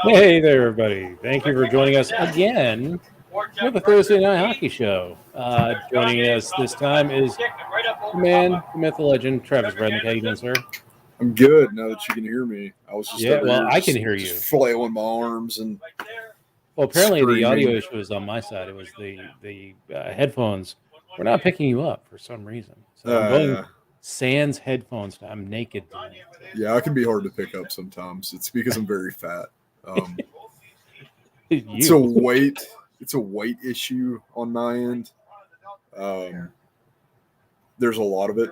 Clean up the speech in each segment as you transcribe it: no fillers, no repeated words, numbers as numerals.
Hey there, everybody. Thank you for joining us again for the Thursday Night Hockey Show. Joining us this time is the man, the myth, the legend, Travis Rednick. How you doing, sir? I'm good now that you can hear me. I was just over here I can hear you. just flailing my arms and Well, apparently the audio screaming. issue was on my side. It was the headphones were not picking you up for some reason. So I'm going sans headphones. I'm naked. Yeah, I can be hard to pick up sometimes. It's because I'm very fat. It's a weight issue on my end. There's a lot of it.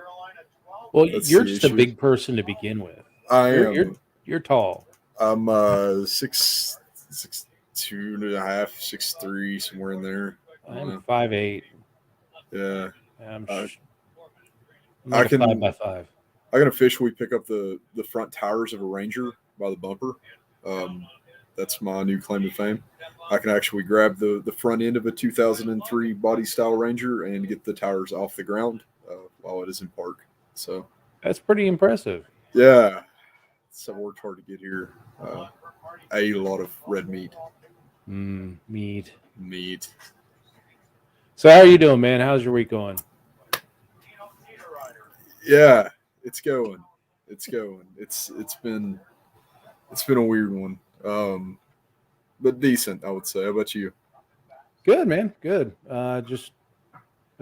Well, That's you're the just a issue. big person to begin with. I am. You're tall. I'm 6'2.5", 6'3", somewhere in there. I'm 5'8". Yeah. I'm I like can 5x5. I can officially pick up the front tires of a Ranger by the bumper. That's my new claim to fame. I can actually grab the front end of a 2003 body style Ranger and get the tires off the ground while it is in park. So that's pretty impressive. Yeah, so I worked hard to get here. I ate a lot of red meat. Meat. So how are you doing, man? How's your week going? Yeah, it's going. It's been a weird one. But decent, I would say. How about you? Good, man. Good. I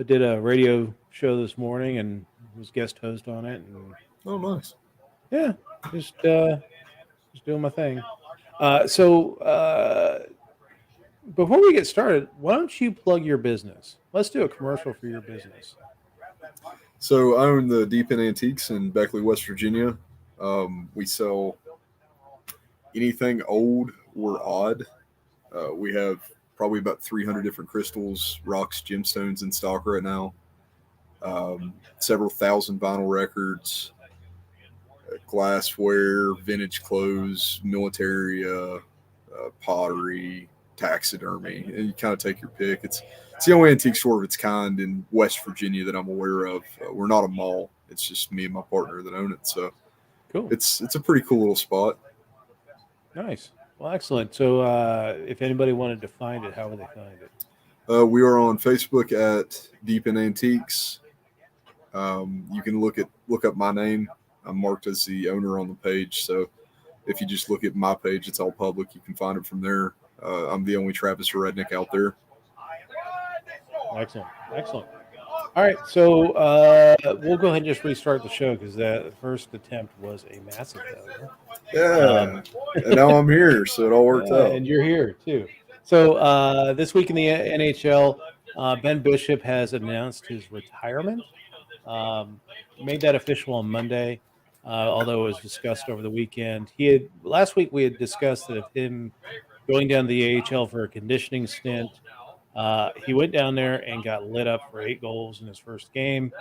did a radio show this morning and was guest host on it. And, oh, nice. Yeah, just doing my thing. So before we get started, why don't you plug your business? Let's do a commercial for your business. So I own the Deep End Antiques in Beckley, West Virginia. We sell anything old or odd. We have probably about 300 different crystals, rocks, gemstones in stock right now. Several thousand vinyl records, glassware, vintage clothes, military pottery, taxidermy. And you kind of take your pick. It's the only antique store of its kind in West Virginia that I'm aware of. We're not a mall. It's just me and my partner that own it. So cool. It's a pretty cool little spot. Nice. Well, excellent. So if anybody wanted to find it, how would they find it? We are on Facebook at Deep End Antiques. You can look up my name. I'm marked as the owner on the page. So if you just look at my page, it's all public. You can find it from there. I'm the only Travis Rednick out there. Excellent. All right, so we'll go ahead and just restart the show because the first attempt was a massive failure. Yeah, and now I'm here, so it all worked out. And you're here too. So this week in the NHL, Ben Bishop has announced his retirement. Made that official on Monday, although it was discussed over the weekend. Last week we had discussed that if him going down to the AHL for a conditioning stint. He went down there and got lit up for 8 goals in his first game.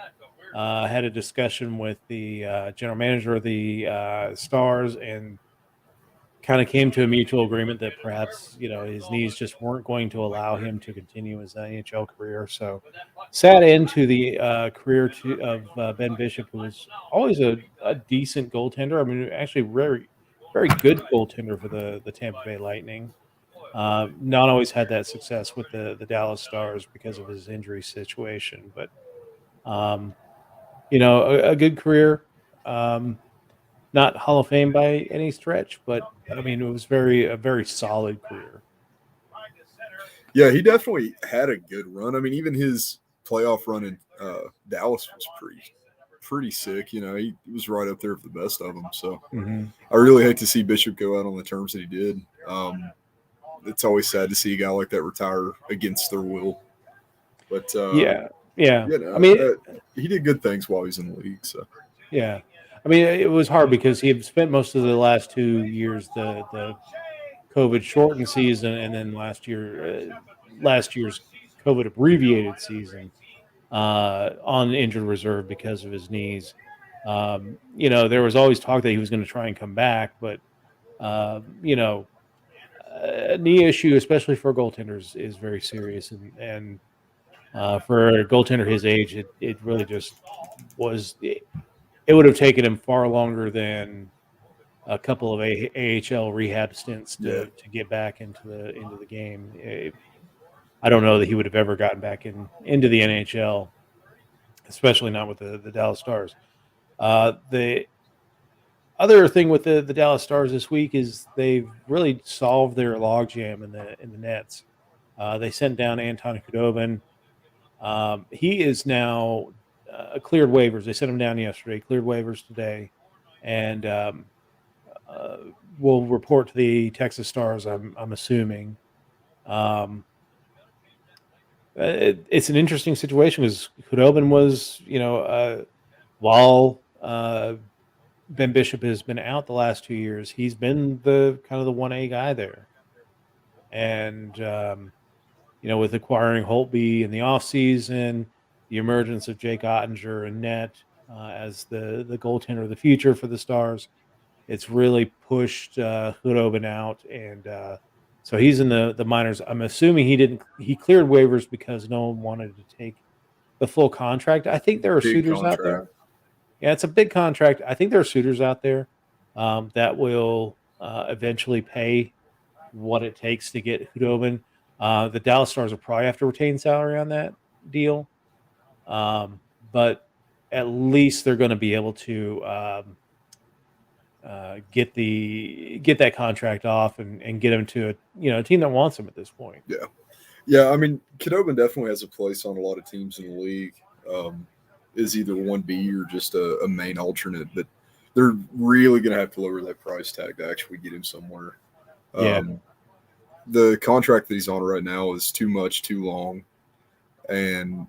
Had a discussion with the general manager of the Stars and kind of came to a mutual agreement that perhaps his knees just weren't going to allow him to continue his NHL career. So sat into the career of Ben Bishop, who was always a decent goaltender. I mean, actually very, very good goaltender for the Tampa Bay Lightning. Not always had that success with the Dallas Stars because of his injury situation, but a good career. Not Hall of Fame by any stretch, but I mean it was a very solid career. Yeah, he definitely had a good run. I mean, even his playoff run in Dallas was pretty sick. He was right up there with the best of them. So I really hate to see Bishop go out on the terms that he did. It's always sad to see a guy like that retire against their will. But yeah. I mean, he did good things while he was in the league. So yeah, I mean, it was hard because he had spent most of the last 2 years the COVID shortened season, and then last year's COVID abbreviated season on injured reserve because of his knees. There was always talk that he was going to try and come back, but knee issue, especially for goaltenders, is very serious, and for a goaltender his age, it really just was. It would have taken him far longer than a couple of AHL rehab stints Yeah. to get back into the game. I don't know that he would have ever gotten back into the NHL, especially not with the Dallas Stars. The other thing with the Dallas Stars this week is they've really solved their logjam in the nets. They sent down Anton Khudobin. He is now cleared waivers. They sent him down yesterday, cleared waivers today, and uh, will report to the Texas Stars. I'm assuming. Um, it's an interesting situation because Khudobin was, while Ben Bishop has been out the last 2 years, he's been the kind of the 1A guy there. And, with acquiring Holtby in the offseason, the emergence of Jake Ottinger and net as the goaltender of the future for the Stars, it's really pushed Khudobin out. And so he's in the minors. I'm assuming he cleared waivers because no one wanted to take the full contract. I think there are Big suitors out there. contract. Yeah, it's a big contract. I think there are suitors out there that will eventually pay what it takes to get Hudobin. The Dallas Stars will probably have to retain salary on that deal, but at least they're going to be able to get that contract off and get him to a team that wants him at this point. Yeah. Yeah, I mean, Khudobin definitely has a place on a lot of teams in the league. Is either 1B or just a main alternate, but they're really going to have to lower that price tag to actually get him somewhere. Yeah. The contract that he's on right now is too much, too long, and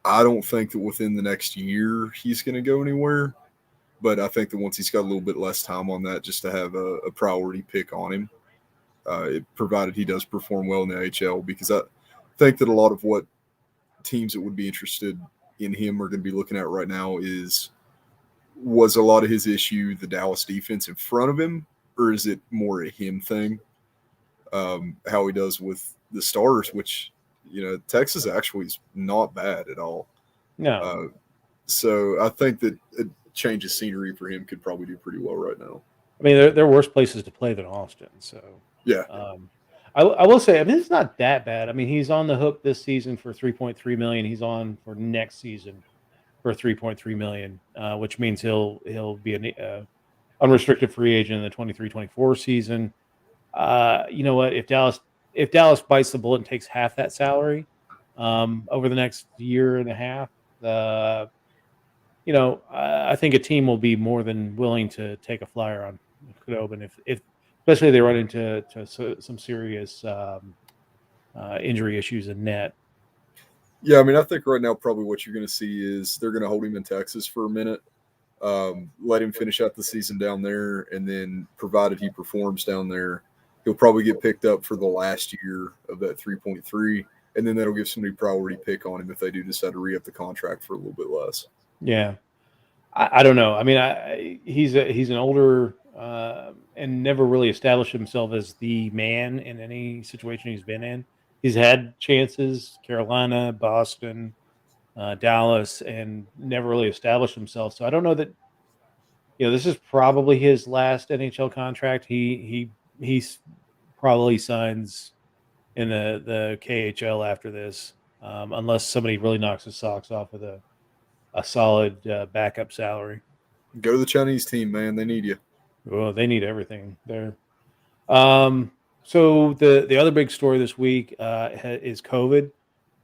I don't think that within the next year he's going to go anywhere. But I think that once he's got a little bit less time on that, just to have a priority pick on him, provided he does perform well in the AHL, because I think that a lot of what teams that would be interested in him are going to be looking at right now was a lot of his issue the Dallas defense in front of him, or is it more a him thing? How he does with the Stars, which, Texas actually is not bad at all. No. So I think that a change of scenery for him could probably do pretty well right now. I mean, there are worse places to play than Austin. So yeah, I will say, I mean, it's not that bad. I mean, he's on the hook this season for $3.3 million. He's on for next season for $3.3 million, which means he'll be an unrestricted free agent in the 23-24 season. You know what? If Dallas bites the bullet and takes half that salary over the next year and a half, I think a team will be more than willing to take a flyer on Khudobin if especially if they run into some serious injury issues in net. Yeah, I mean, I think right now probably what you're going to see is they're going to hold him in Texas for a minute, let him finish out the season down there, and then provided he performs down there, he'll probably get picked up for the last year of that 3.3, and then that'll give somebody priority pick on him if they do decide to re-up the contract for a little bit less. Yeah. I don't know. I mean, he's an older and never really established himself as the man in any situation he's been in. He's had chances, Carolina, Boston, Dallas, and never really established himself. So I don't know that, this is probably his last NHL contract. He's probably signs in the KHL after this, unless somebody really knocks his socks off with a solid backup salary. Go to the Chinese team, man. They need you. Well, they need everything there. So the other big story this week is COVID.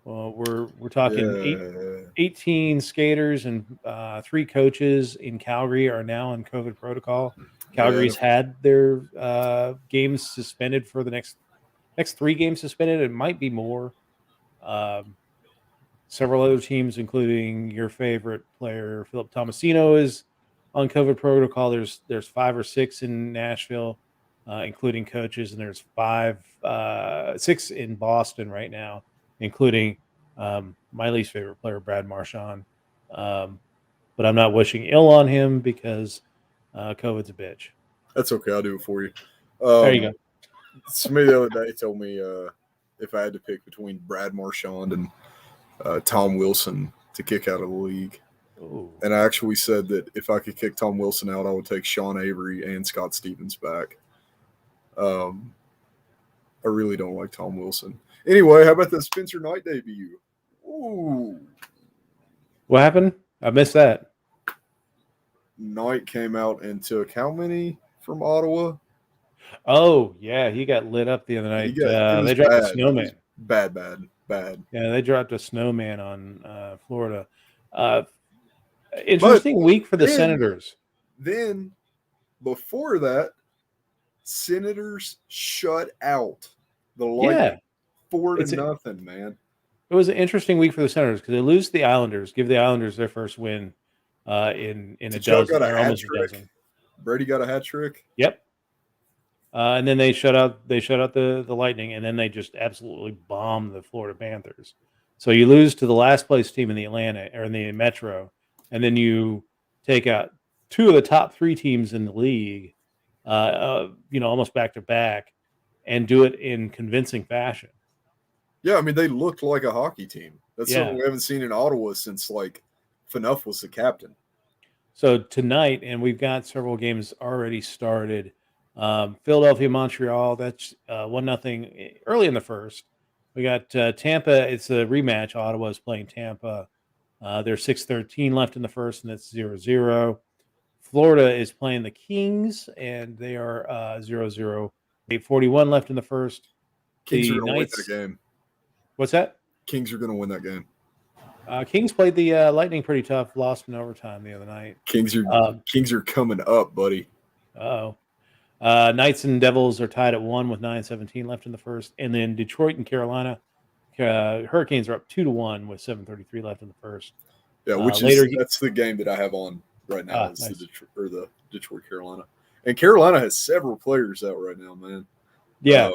We're talking 18 skaters and 3 coaches in Calgary are now in COVID protocol. Calgary's had their games suspended for the next 3 games suspended. It might be more. Several other teams, including your favorite player, Philip Tomasino, is on COVID protocol. There's 5 or 6 in Nashville, including coaches, and there's 6 in Boston right now, including my least favorite player, Brad Marchand. But I'm not wishing ill on him because COVID's a bitch. That's okay. I'll do it for you. There you go. Somebody the other day told me if I had to pick between Brad Marchand and Tom Wilson to kick out of the league, Ooh. And I actually said that if I could kick Tom Wilson out, I would take Sean Avery and Scott Stevens back. I really don't like Tom Wilson. Anyway, how about the Spencer Knight debut? Ooh. What happened? I missed that. Knight came out and took how many from Ottawa? Oh, yeah, he got lit up the other night. It was They dropped bad. a snowman. Bad. Yeah, they dropped a snowman on Florida. Interesting But week for the Senators. Then, before that, Senators shut out the Lightning 4-0, man. It was an interesting week for the Senators because they lose to the Islanders, give the Islanders their first win in a dozen, or almost a dozen. Brady got a hat trick. Yep. And then they shut out the Lightning, and then they just absolutely bombed the Florida Panthers. So you lose to the last place team in the Atlantic or in the Metro, and then you take out two of the top three teams in the league, almost back to back, and do it in convincing fashion. Yeah, I mean they looked like a hockey team. That's something we haven't seen in Ottawa since like Phaneuf was the captain. So tonight, and we've got several games already started. Philadelphia, Montreal. That's 1-0 early in the first. We got Tampa. It's a rematch. Ottawa is playing Tampa. There's 6:13 left in the first, and that's 0-0. Florida is playing the Kings, and they are 0-0. 8:41 left in the first. Kings are going to win that game. What's that? Kings are going to win that game. Kings played the Lightning pretty tough. Lost in overtime the other night. Kings are coming up, buddy. Uh-oh. Knights and Devils are tied at 1 with 9:17 left in the first, and then Detroit and Carolina, Hurricanes are up 2-1 with 7:33 left in the first. Yeah, that's the game that I have on right now. Is nice. the Detroit Carolina, and Carolina has several players out right now, man. Yeah,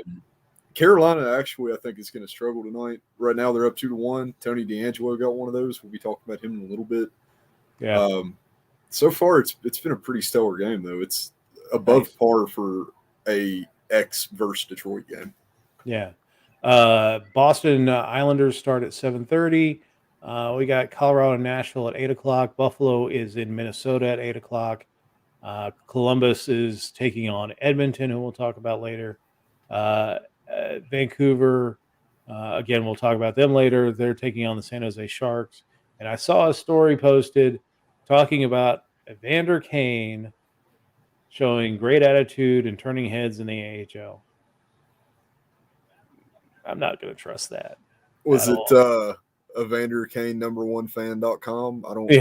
Carolina actually I think is going to struggle tonight. Right now they're up 2-1. Tony DeAngelo got one of those. We'll be talking about him in a little bit. Yeah. So far it's been a pretty stellar game though. It's above par for a X versus Detroit game. Yeah. Boston Islanders start at 7:30. We got Colorado and Nashville at 8 o'clock. Buffalo is in Minnesota at 8 o'clock. Columbus is taking on Edmonton, who we'll talk about later. Vancouver, again, we'll talk about them later. They're taking on the San Jose Sharks. And I saw a story posted talking about Evander Kane showing great attitude and turning heads in the AHL. I'm not going to trust that. Was it Evander Kane #1fan.com? I don't.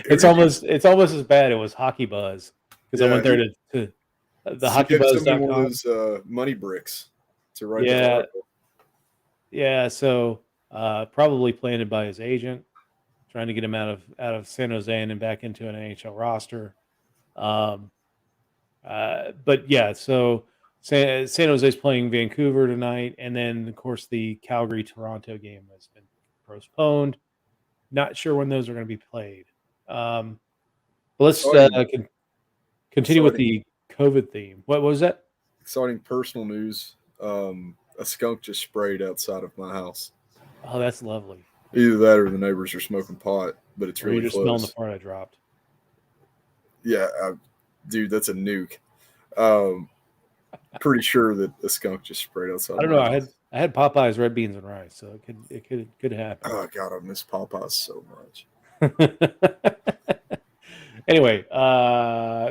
It's almost as bad. It was Hockey Buzz because I went there to the HockeyBuzz.com. One of those money bricks to write. Yeah. So probably planted by his agent, trying to get him out of San Jose and then back into an NHL roster. But yeah, so San Jose's playing Vancouver tonight, and then of course the Calgary-Toronto game has been postponed. Not sure when those are going to be played. But let's continue with the COVID theme. What was that? Exciting personal news. A skunk just sprayed outside of my house. Oh, that's lovely. Either that or the neighbors are smoking pot, but it's really close. You're just smelling the part I dropped. Yeah, dude, that's a nuke. Pretty sure that a skunk just sprayed outside. I don't know. I had Popeye's red beans and rice, so it could happen. Oh God, I miss Popeyes so much. Anyway,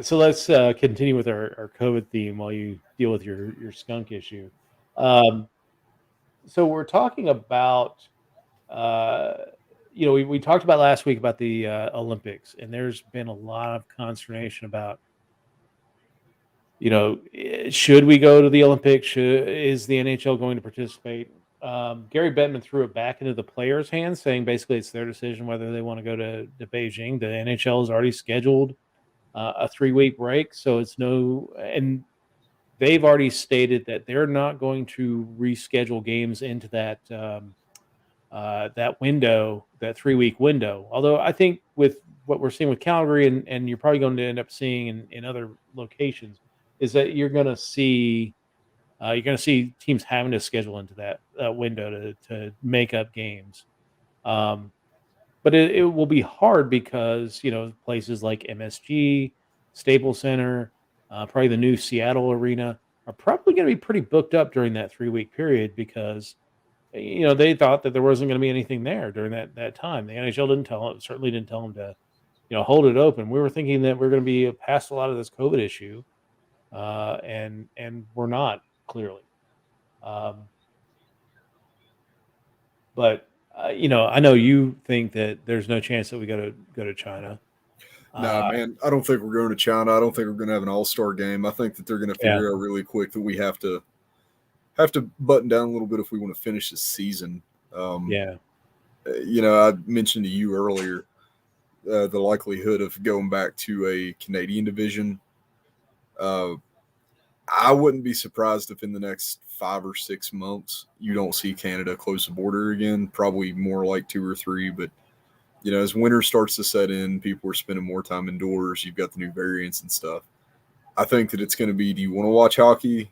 so let's continue with our COVID theme while you deal with your skunk issue. So we're talking about, we talked about last week about the Olympics, and there's been a lot of consternation about, should we go to the Olympics? Is the NHL going to participate? Gary Bettman threw it back into the players' hands, saying basically it's their decision whether they want to go to Beijing. The NHL has already scheduled a 3-week break, so and they've already stated that they're not going to reschedule games into that window, that 3-week window. Although I think with what we're seeing with Calgary, and you're probably going to end up seeing in other locations, is that you're going to see teams having to schedule into that window to make up games. but it will be hard because places like MSG, Staples Center, probably the new Seattle Arena are probably going to be pretty booked up during that 3 week period because they thought that there wasn't going to be anything there during that time. The NHL certainly didn't tell them to hold it open. We were thinking that we're going to be past a lot of this COVID issue, and we're not clearly. Um, but I know you think that there's no chance that we go to China. Nah, man, I don't think we're going to China. I don't think we're going to have an all-star game. I think that they're going to figure out really quick that we have to button down a little bit if we want to finish this season. I mentioned to you earlier the likelihood of going back to a Canadian division. I wouldn't be surprised if in the next 5 or 6 months you don't see Canada close the border again. Probably more like 2 or 3, but as winter starts to set in, people are spending more time indoors. You've got the new variants and stuff. I think that it's going to be, do you want to watch hockey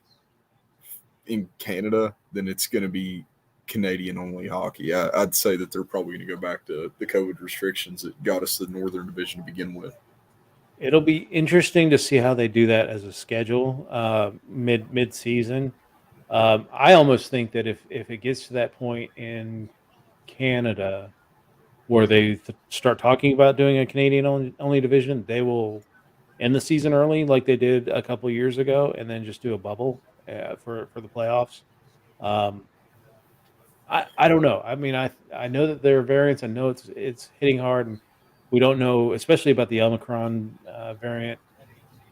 in Canada? Then it's going to be Canadian-only hockey. I'd say that they're probably going to go back to the COVID restrictions that got us the Northern Division to begin with. It'll be interesting to see how they do that as a schedule mid-season. I almost think that if it gets to that point in Canada where they start talking about doing a Canadian only division, they will end the season early like they did a couple of years ago, and then just do a bubble for the playoffs. I don't know. I mean, I know that there are variants. I know it's hitting hard, and we don't know, especially about the Omicron variant.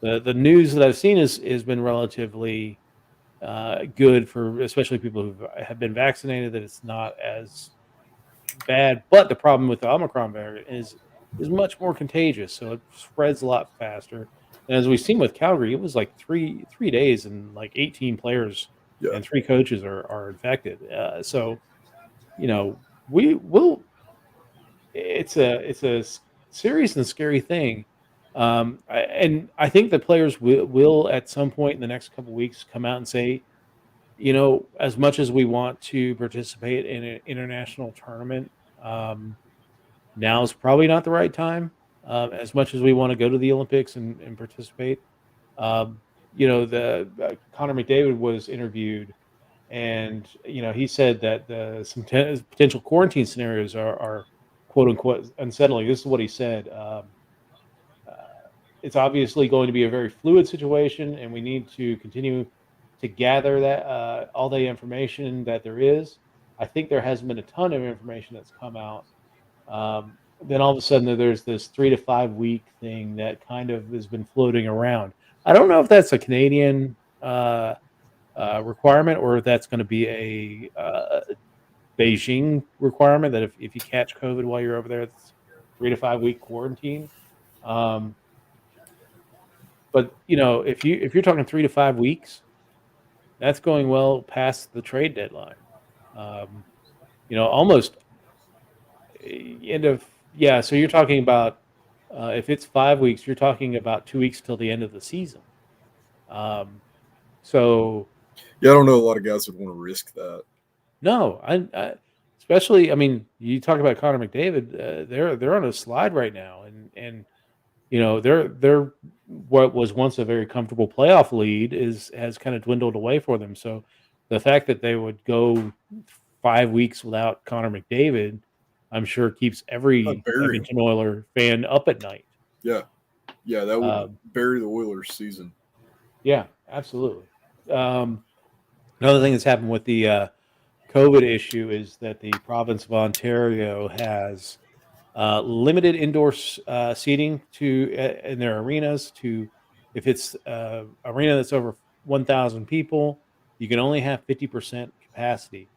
The news that I've seen has been relatively good for especially people who have been vaccinated, that it's not as bad. But the problem with the Omicron variant is much more contagious, so it spreads a lot faster. And as we've seen with Calgary, it was like three days and like 18 players and 3 coaches are infected. So we will. It's a serious and scary thing. And I think the players will at some point in the next couple of weeks come out and say, as much as we want to participate in an international tournament, now is probably not the right time. As much as we want to go to the Olympics and participate, the Connor McDavid was interviewed, and he said that some potential quarantine scenarios are quote unquote unsettling. This is what he said. It's obviously going to be a very fluid situation, and we need to continue to gather that all the information that there is. I think there hasn't been a ton of information that's come out. Then all of a sudden there's this 3 to 5 week thing that kind of has been floating around. I don't know if that's a Canadian requirement or if that's going to be a Beijing requirement, that if you catch COVID while you're over there, it's 3 to 5 week quarantine. But if you're talking 3 to 5 weeks, that's going well past the trade deadline. Almost end of So you're talking about if it's 5 weeks, you're talking about 2 weeks till the end of the season. So I don't know a lot of guys would want to risk that. No, I especially. I mean, you talk about Connor McDavid. They're on a slide right now, and they're what was once a very comfortable playoff lead has kind of dwindled away for them. So the fact that they would go 5 weeks without Connor McDavid, I'm sure keeps every Edmonton Oiler fan up at night. Yeah, that would bury the Oilers season. Yeah, absolutely. Another thing that's happened with the COVID issue is that the province of Ontario has limited indoor seating in their arenas. If it's arena that's over 1,000 people, you can only have 50% capacity.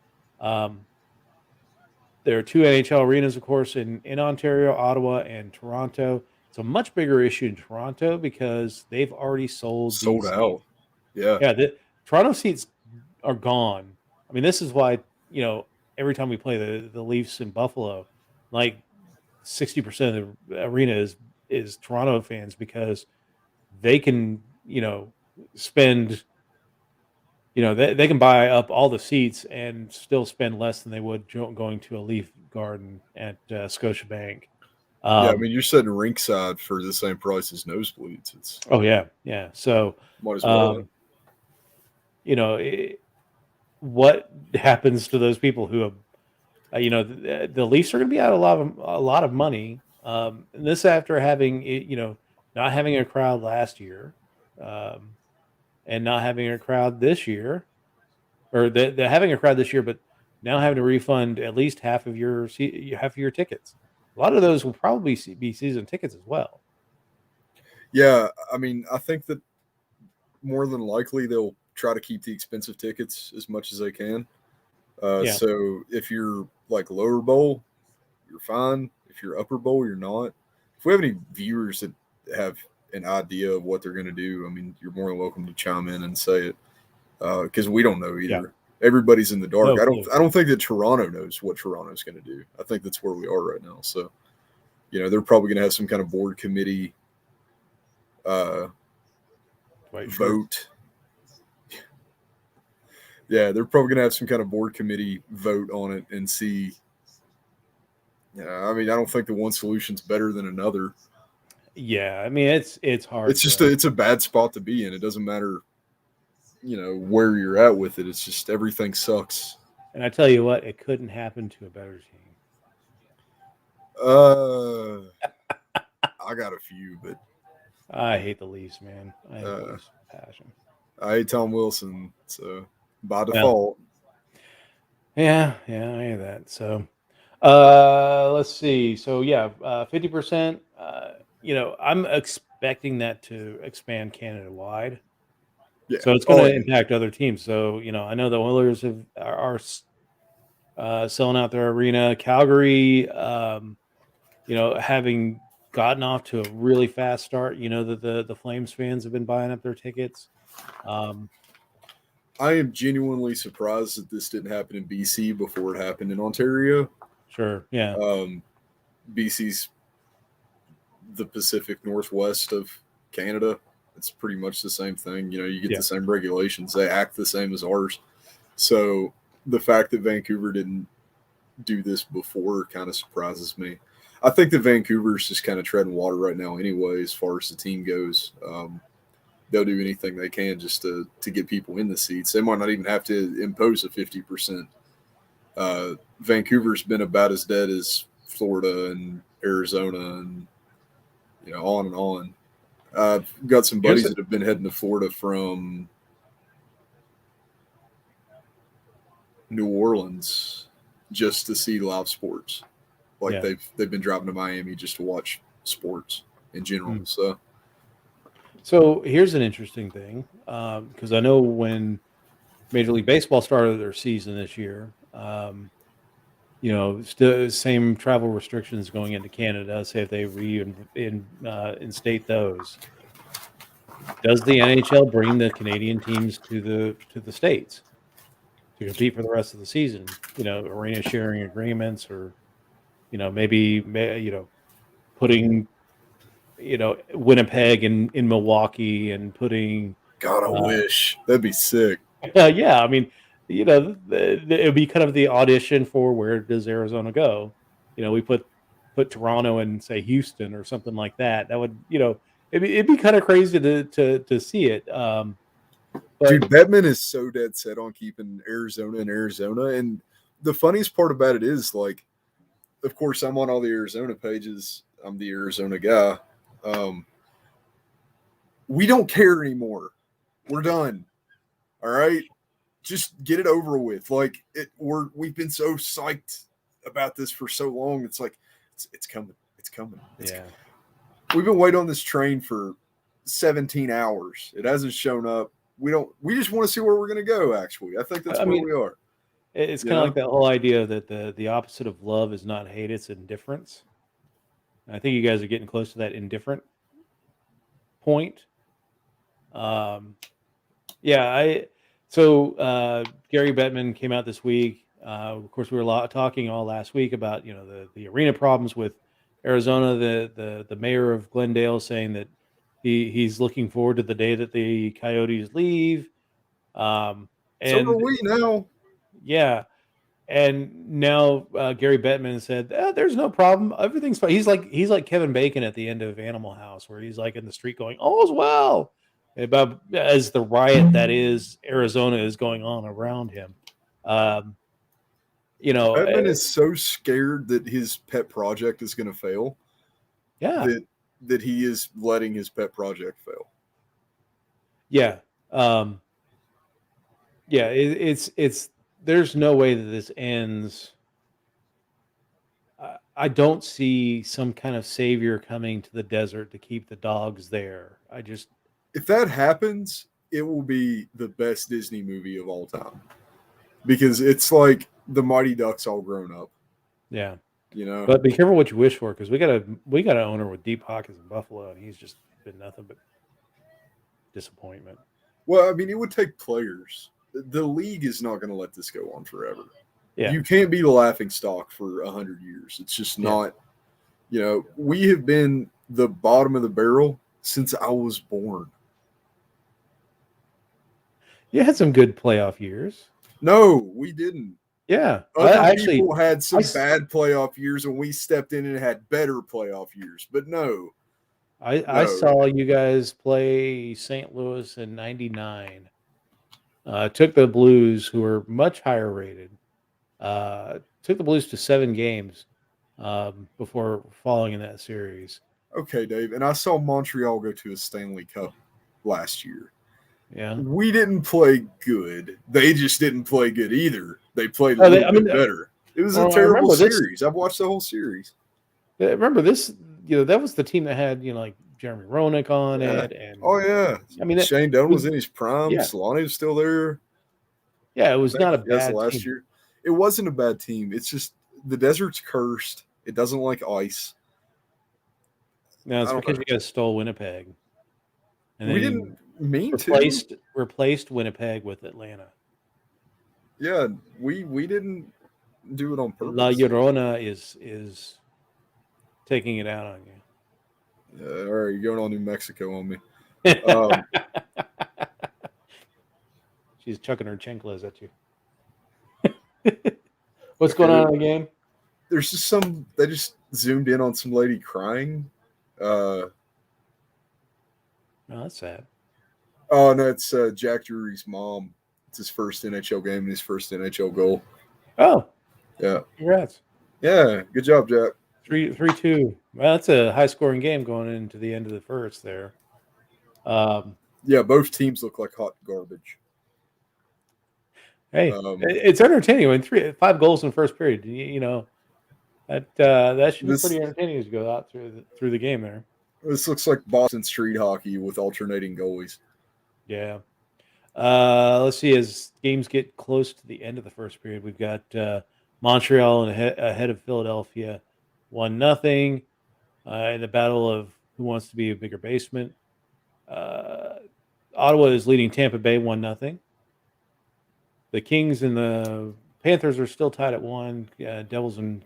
There are 2 NHL arenas, of course, in Ontario, Ottawa, and Toronto. It's a much bigger issue in Toronto because they've already sold out. Yeah. The Toronto seats are gone. I mean, this is why, every time we play the Leafs in Buffalo, like 60% of the arena is Toronto fans, because they can, spend, they can buy up all the seats and still spend less than they would going to a Leaf Garden at Scotiabank. Yeah, I mean, you're setting rinkside for the same price as nosebleeds. It's yeah. So, might as well. what happens to those people who have, the Leafs are going to be out a lot of money. And this after having not having a crowd last year, and not having a crowd this year, or they're having a crowd this year, but now having to refund at least half of your tickets. A lot of those will probably be season tickets as well. Yeah, I mean, I think that more than likely they'll try to keep the expensive tickets as much as they can. Yeah. So if you're like lower bowl, you're fine. If you're upper bowl, you're not. If we have any viewers that have an idea of what they're going to do, I mean, you're more than welcome to chime in and say it, because we don't know either. Yeah. Everybody's in the dark. No, I don't think that Toronto knows what Toronto's going to do. I think that's where we are right now. So, they're probably going to have some kind of board committee vote. Yeah, they're probably going to have some kind of board committee vote on it and see. I mean, I don't think the one solution's better than another. Yeah, I mean, it's hard. It's just it's a bad spot to be in. It doesn't matter, where you're at with it. It's just everything sucks. And I tell you what, it couldn't happen to a better team. I got a few, but I hate the Leafs, man. I hate the Leafs with passion. I hate Tom Wilson, so by default. Yeah, I hear that. So, let's see. So, 50%. I'm expecting that to expand Canada wide. Yeah. So it's going to impact other teams. So, I know the Oilers are selling out their arena. Calgary, having gotten off to a really fast start, that the Flames fans have been buying up their tickets. I am genuinely surprised that this didn't happen in BC before it happened in Ontario. Sure, yeah. BC's the Pacific Northwest of Canada. It's pretty much the same thing. You get the same regulations. They act the same as ours. So the fact that Vancouver didn't do this before kind of surprises me. I think that Vancouver's just kind of treading water right now anyway, as far as the team goes. They'll do anything they can just to get people in the seats. They might not even have to impose a 50%. Vancouver's been about as dead as Florida and Arizona and, on and on. I've got some buddies that have been heading to Florida from New Orleans just to see live sports. Like they've been driving to Miami just to watch sports in general. So here's an interesting thing, because I know when Major League Baseball started their season this year, still same travel restrictions going into Canada. Say if they reinstate those, does the NHL bring the Canadian teams to the States to compete for the rest of the season? Arena sharing agreements, or maybe putting Winnipeg in Milwaukee and putting. God, I wish that'd be sick. Yeah, I mean, it would be kind of the audition for where does Arizona go? We put Toronto and say Houston or something like that. That would, it'd be kind of crazy to see it. But, dude, Bettman is so dead set on keeping Arizona in Arizona, and the funniest part about it is, like, of course, I'm on all the Arizona pages. I'm the Arizona guy. We don't care anymore. We're done. All right, just get it over with. Like we've been so psyched about this for so long. It's like it's coming. It's coming. We've been waiting on this train for 17 hours. It hasn't shown up. We just want to see where we're going to go. Actually, I think that's where we are. It's kind of like that whole idea that the opposite of love is not hate; it's indifference. And I think you guys are getting close to that indifferent point. So Gary Bettman came out this week. Of course, we were talking all last week about the arena problems with Arizona. The mayor of Glendale saying that he's looking forward to the day that the Coyotes leave. So are And we now. yeah, and now Gary Bettman said, "There's no problem. Everything's fine." He's like Kevin Bacon at the end of Animal House, where he's like in the street going, "All's well," about as the riot that is Arizona is going on around him. Um, you know, Bettman is so scared that his pet project is going to fail yeah, that he is letting his pet project fail. yeah, um, yeah. It's there's no way that this ends. I don't see some kind of savior coming to the desert to keep the dogs there. I just If that happens, it will be the best Disney movie of all time because it's like the Mighty Ducks all grown up. yeah. You know. But be careful what you wish for, because we got an owner with deep pockets in Buffalo, and he's just been nothing but disappointment. Well, I mean, it would take players. The league is not going to let this go on forever. Yeah, You can't be the laughing stock for 100 years. It's just not. You know, we have been the bottom of the barrel since I was born. you had some good playoff years. No, we didn't. Yeah, Other I actually people had some I, bad playoff years, and we stepped in and had better playoff years. But no, I no. saw you guys play St. Louis in '99. Took the Blues, who were much higher rated. Took the Blues to 7 games before falling in that series. Okay, Dave. And I saw Montreal go to a Stanley Cup last year. Yeah. We didn't play good. They just didn't play good either. They played a Oh, little bit better. It was a terrible series. I've watched the whole series. Remember this? That was the team that had like Jeremy Roenick on it, and Oh yeah, I mean, Shane Dunn was in his prime. Yeah. Solani was still there. Yeah, it was not a Yes, bad last team. year. It wasn't a bad team. It's just the desert's cursed. It doesn't like ice. No, it's I don't because know. you guys stole Winnipeg, and We then didn't mean replaced Winnipeg with Atlanta. Yeah, we didn't do it on purpose. La Llorona is taking it out on you. All right, you're going on New Mexico on me. She's chucking her chanclas at you. What's going on in the game? There's just they just zoomed in on some lady crying. Oh, that's sad. Oh, no, it's Jack Drury's mom. It's his first NHL game and his first NHL goal. Oh, yeah. Congrats. Yeah, good job, Jack. 3-2. Well, that's a high-scoring game going into the end of the first there. Yeah, both teams look like hot garbage. Hey, it's entertaining. When 5 goals in the first period, that should be pretty entertaining as you go out through the game there. This looks like Boston street hockey with alternating goalies. Yeah. Let's see. As games get close to the end of the first period, we've got Montreal ahead of Philadelphia, 1-0 in the battle of who wants to be a bigger basement. Ottawa is leading Tampa Bay 1-0. The Kings and the Panthers are still tied at 1. Devils and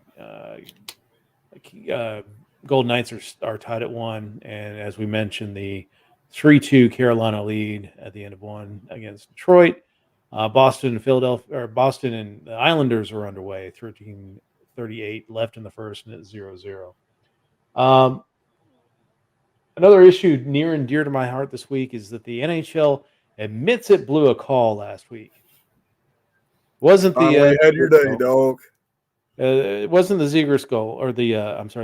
Golden Knights are tied at 1. And as we mentioned, the 3-2 Carolina lead at the end of 1 against Detroit. Boston and the Islanders are underway. 13:38 left in the first, and it's 0-0. Another issue near and dear to my heart this week is that the NHL admits it blew a call last week. Wasn't the had your day, dog. It wasn't the Zegras goal or the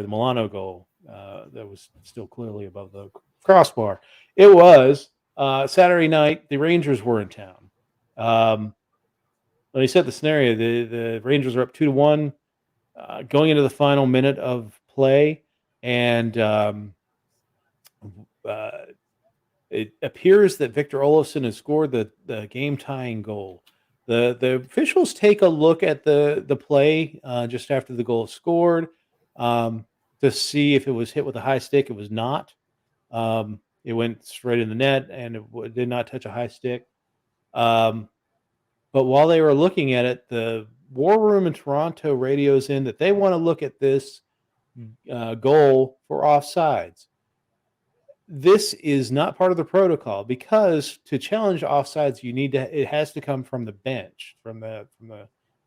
Milano goal that was still clearly above the crossbar. It was Saturday night. The Rangers were in town. Let me set the scenario. The Rangers are up 2-1 going into the final minute of play, and it appears that Victor Olofsson has scored the game-tying goal. The officials take a look at the play just after the goal is scored to see if it was hit with a high stick. It was not. It went straight in the net, and it did not touch a high stick. But while they were looking at it, the War Room in Toronto radios in that they want to look at this goal for offsides. this is not part of the protocol because to challenge offsides, it has to come from the bench, from the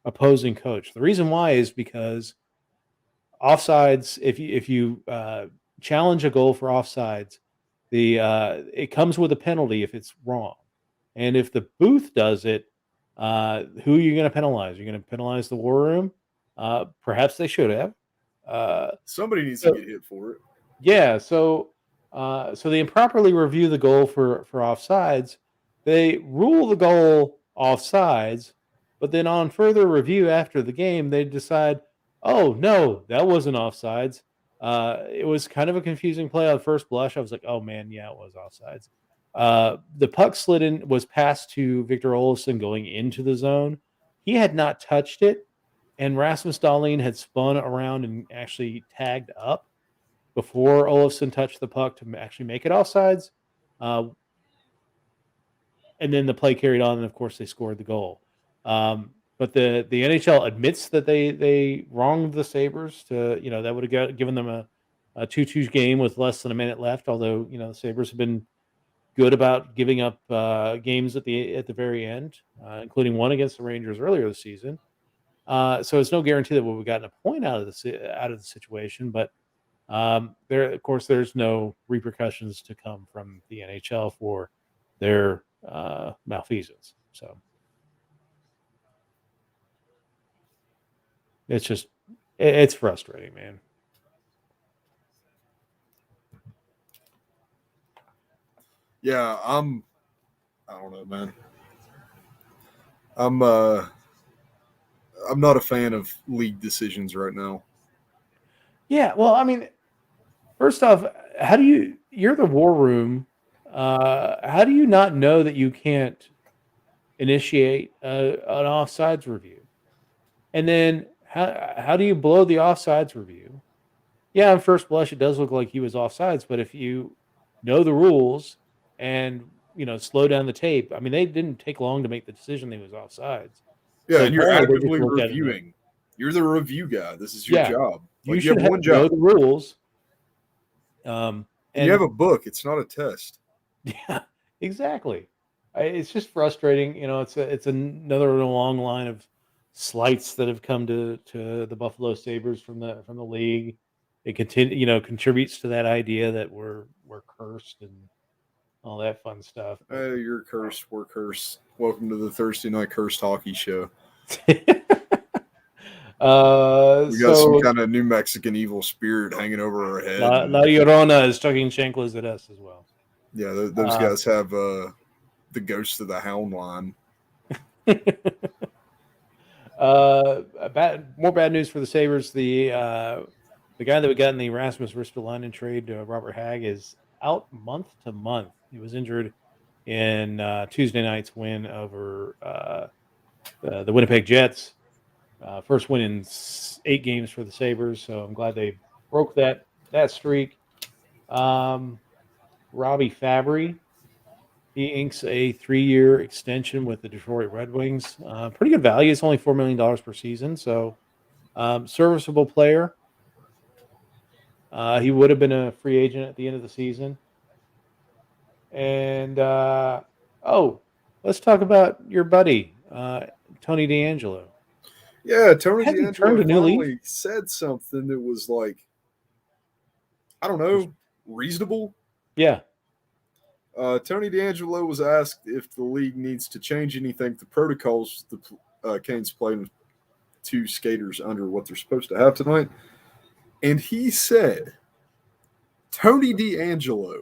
opposing coach. The reason why is because offsides, if you challenge a goal for offsides, it comes with a penalty if it's wrong, and if the booth does it, who are you going to penalize? You're going to penalize the war room. Perhaps they should have. Somebody needs so- to get hit for it. Yeah, so they improperly review the goal for offsides. They rule the goal offsides, but then on further review after the game, they decide, oh no, that wasn't offsides. It was kind of a confusing play on first blush. I was like, oh man, yeah, it was offsides. The puck was passed to Victor Olofsson going into the zone. He had not touched it, and Rasmus Dahlin had spun around and actually tagged up before Olofsson touched the puck to actually make it offsides. And then the play carried on, and of course they scored the goal. But the NHL admits that they wronged the Sabres. That would have given them a 2-2 game with less than a minute left. Although the Sabres have been good about giving up games at the very end, including one against the Rangers earlier this season. So it's no guarantee that we've gotten a point out of the situation, but there's no repercussions to come from the NHL for their malfeasance. So it's frustrating, man. Yeah, I don't know, man. I'm not a fan of league decisions right now. Yeah, well, I mean, first off, you're the war room. How do you not know that you can't initiate an offsides review? And then how do you blow the offsides review? Yeah, on first blush, it does look like he was offsides, but if you know the rules and slow down the tape, I mean, they didn't take long to make the decision that he was offsides. Yeah, So and you're apparently they just actively looked at it and- reviewing. You're the review guy. This is your Yeah. job. You should have one know job. the rules. And you have a book. It's not a test. Yeah, exactly. It's just frustrating. It's another long line of slights that have come to the Buffalo Sabres from the league. It contributes to that idea that we're cursed and all that fun stuff. You're cursed. We're cursed. Welcome to the Thursday Night Cursed Hockey Show. We got some kind of New Mexican evil spirit hanging over our head. La Llorona is chucking chanclas at us as well. Yeah, those guys have the Ghost of the Hound line. More bad news for the Sabres. The guy that we got in the Rasmus Ristolainen trade, Robert Hagg, is out month to month. He was injured in Tuesday night's win over the Winnipeg Jets. First win in 8 games for the Sabres, so I'm glad they broke that streak. Robbie Fabry, he inks a 3-year extension with the Detroit Red Wings. Pretty good value. It's only $4 million per season, so serviceable player. He would have been a free agent at the end of the season. And let's talk about your buddy, Tony DeAngelo. Yeah, Tony Has he DeAngelo turned a new leaf? finally said something that was like, I don't know, reasonable. Yeah. Tony DeAngelo was asked if the league needs to change anything to protocols. The Canes played with 2 skaters under what they're supposed to have tonight. And he said, Tony DeAngelo,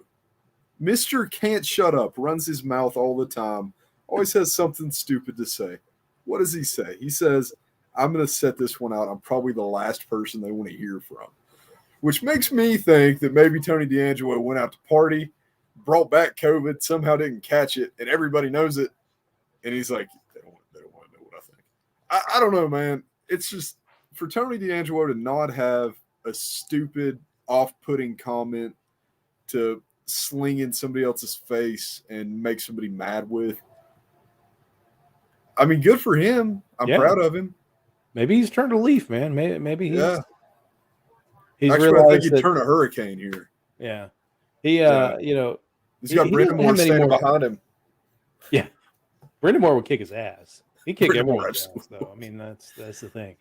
Mr. Can't Shut Up, runs his mouth all the time, always has something stupid to say. What does he say? He says, I'm going to set this one out. I'm probably the last person they want to hear from. Which makes me think that maybe Tony DeAngelo went out to party, brought back COVID, somehow didn't catch it, and everybody knows it. And he's like, they don't want to know what I think. I don't know, man. It's just, for Tony DeAngelo to not have a stupid, off-putting comment to sling in somebody else's face and make somebody mad with. I mean, good for him. I'm proud of him. Maybe he's turned a leaf, man. Maybe he's Actually, realized I think he'd turn a hurricane here. Yeah. He, Yeah. you know, He's got he Brandon doesn't Moore have any standing more. behind him. Yeah, Brandon Moore would kick his ass. He'd kick Brandon Moore, everyone's ass, absolutely. though. I mean, that's the thing.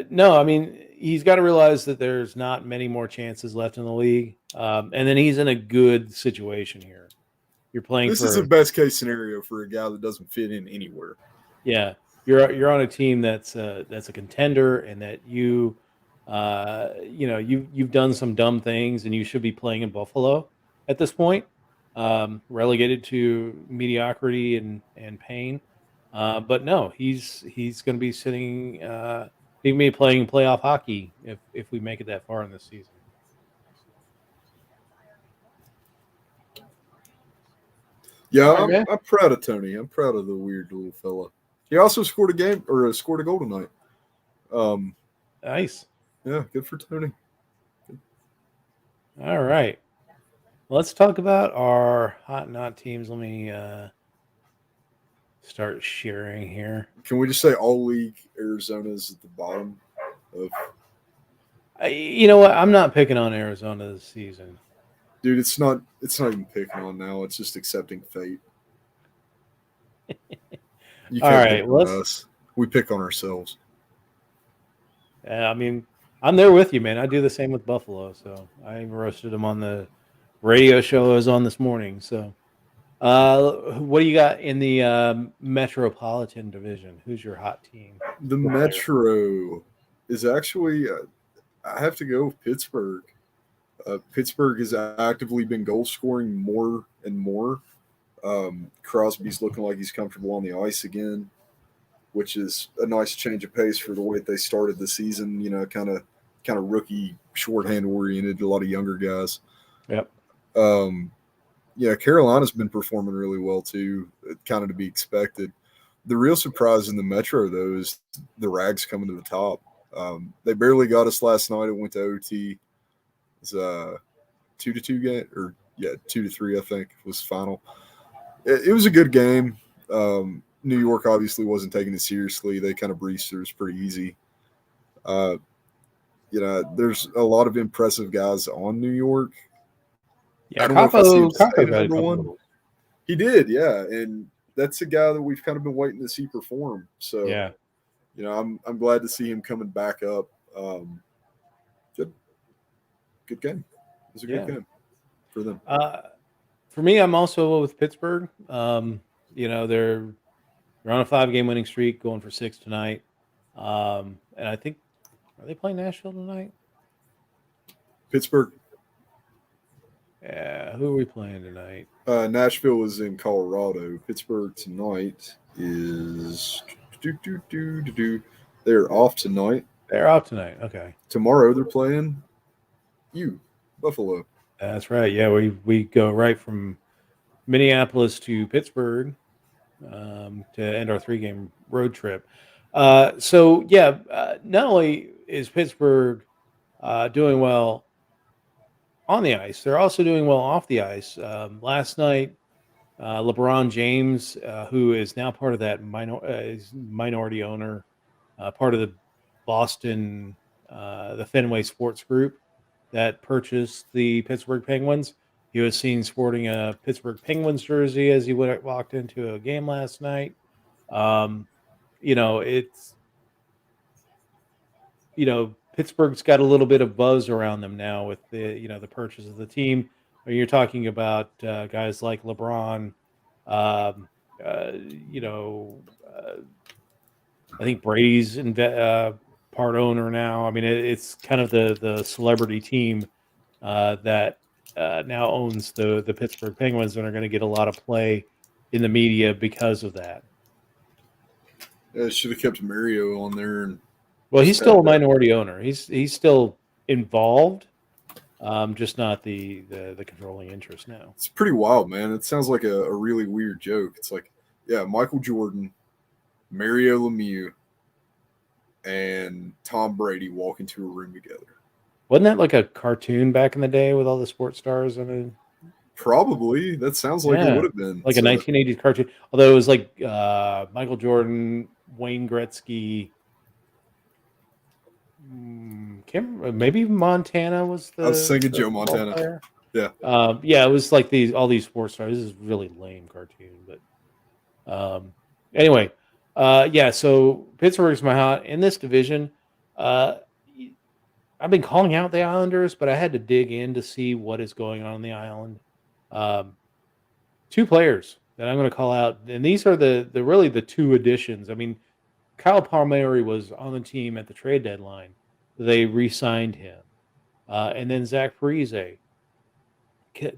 No, I mean, he's got to realize that there's not many more chances left in the league, and then he's in a good situation here. You're playing This is a for, best case scenario for a guy that doesn't fit in anywhere. yeah, you're on a team that's a contender, and that you've done some dumb things, and you should be playing in Buffalo at this point, relegated to mediocrity and pain. But no, he's going to be sitting. He can be playing playoff hockey if we make it that far in this season. Yeah, All right, man. I'm proud of Tony. I'm proud of the weird little fella. He also scored a goal tonight. Nice. Yeah, good for Tony. All right. Let's talk about our hot and not teams. Let me start sharing here. Can we just say all league Arizona's at the bottom of? You know what? I'm not picking on Arizona this season. Dude, it's not even picking on now. It's just accepting fate. You All can't right. pick on us. We pick on ourselves. I mean, I'm there with you, man. I do the same with Buffalo. So I roasted them on the radio show I was on this morning. So, what do you got in the Metropolitan Division? Who's your hot team? The Metro is actually, I have to go with Pittsburgh. Pittsburgh has actively been goal scoring more and more. Crosby's looking like he's comfortable on the ice again, which is a nice change of pace for the way they started the season. You know, kind of rookie, shorthand oriented, a lot of younger guys. Yep. Yeah, Carolina's been performing really well too, kind of to be expected. The real surprise in the Metro, though, is the Rags coming to the top. They barely got us last night. It went to OT. It's a 2-2 game, or 2-3, I think was final. It was a good game. New York obviously wasn't taking it seriously. They kind of breezed through. It was pretty easy. There's a lot of impressive guys on New York. Yeah, I don't know if I see him Capo staying got a number one. couple. He did, yeah, and that's a guy that we've kind of been waiting to see perform. So, Yeah. I'm glad to see him coming back up. Good game. It was a good game for them. For me, I'm also with Pittsburgh. They're on a 5-game winning streak, going for 6 tonight. And I think, are they playing Nashville tonight? Pittsburgh. Yeah, who are we playing tonight? Nashville is in Colorado. Pittsburgh tonight is They're off tonight. They're off tonight. Okay. Tomorrow they're playing Buffalo. That's right. Yeah, we go right from Minneapolis to Pittsburgh to end our 3-game road trip. Not only is Pittsburgh doing well on the ice, they're also doing well off the ice. Last night, LeBron James, who is now part of that minority owner, part of the Boston, the Fenway Sports Group that purchased the Pittsburgh Penguins. He was seen sporting a Pittsburgh Penguins jersey as he walked into a game last night. Pittsburgh's got a little bit of buzz around them now with the purchase of the team. You're talking about guys like LeBron. I think Brady's part owner now. I mean, it's kind of the celebrity team that now owns the Pittsburgh Penguins and are going to get a lot of play in the media because of that. Should have kept Mario on there. And well, he's still a minority owner. He's still involved, just not the controlling interest now. It's pretty wild, man. It sounds like a really weird joke. It's like, Michael Jordan, Mario Lemieux, and Tom Brady walk into a room together. Wasn't that like a cartoon back in the day with all the sports stars? I mean, probably. That sounds like it would have been like a 1980s cartoon. Although it was like Michael Jordan, Wayne Gretzky. Maybe Montana was the. I was thinking Joe Montana. Player. Yeah, it was like all these sports stars. This is really lame cartoon, but anyway, yeah. So Pittsburgh's my hot in this division. Uh, I've been calling out the Islanders, but I had to dig in to see what is going on the island. Um, two players that I'm going to call out, and these are the really the two additions. I mean, Kyle Palmieri was on the team at the trade deadline. They re-signed him, and then Zach Parise.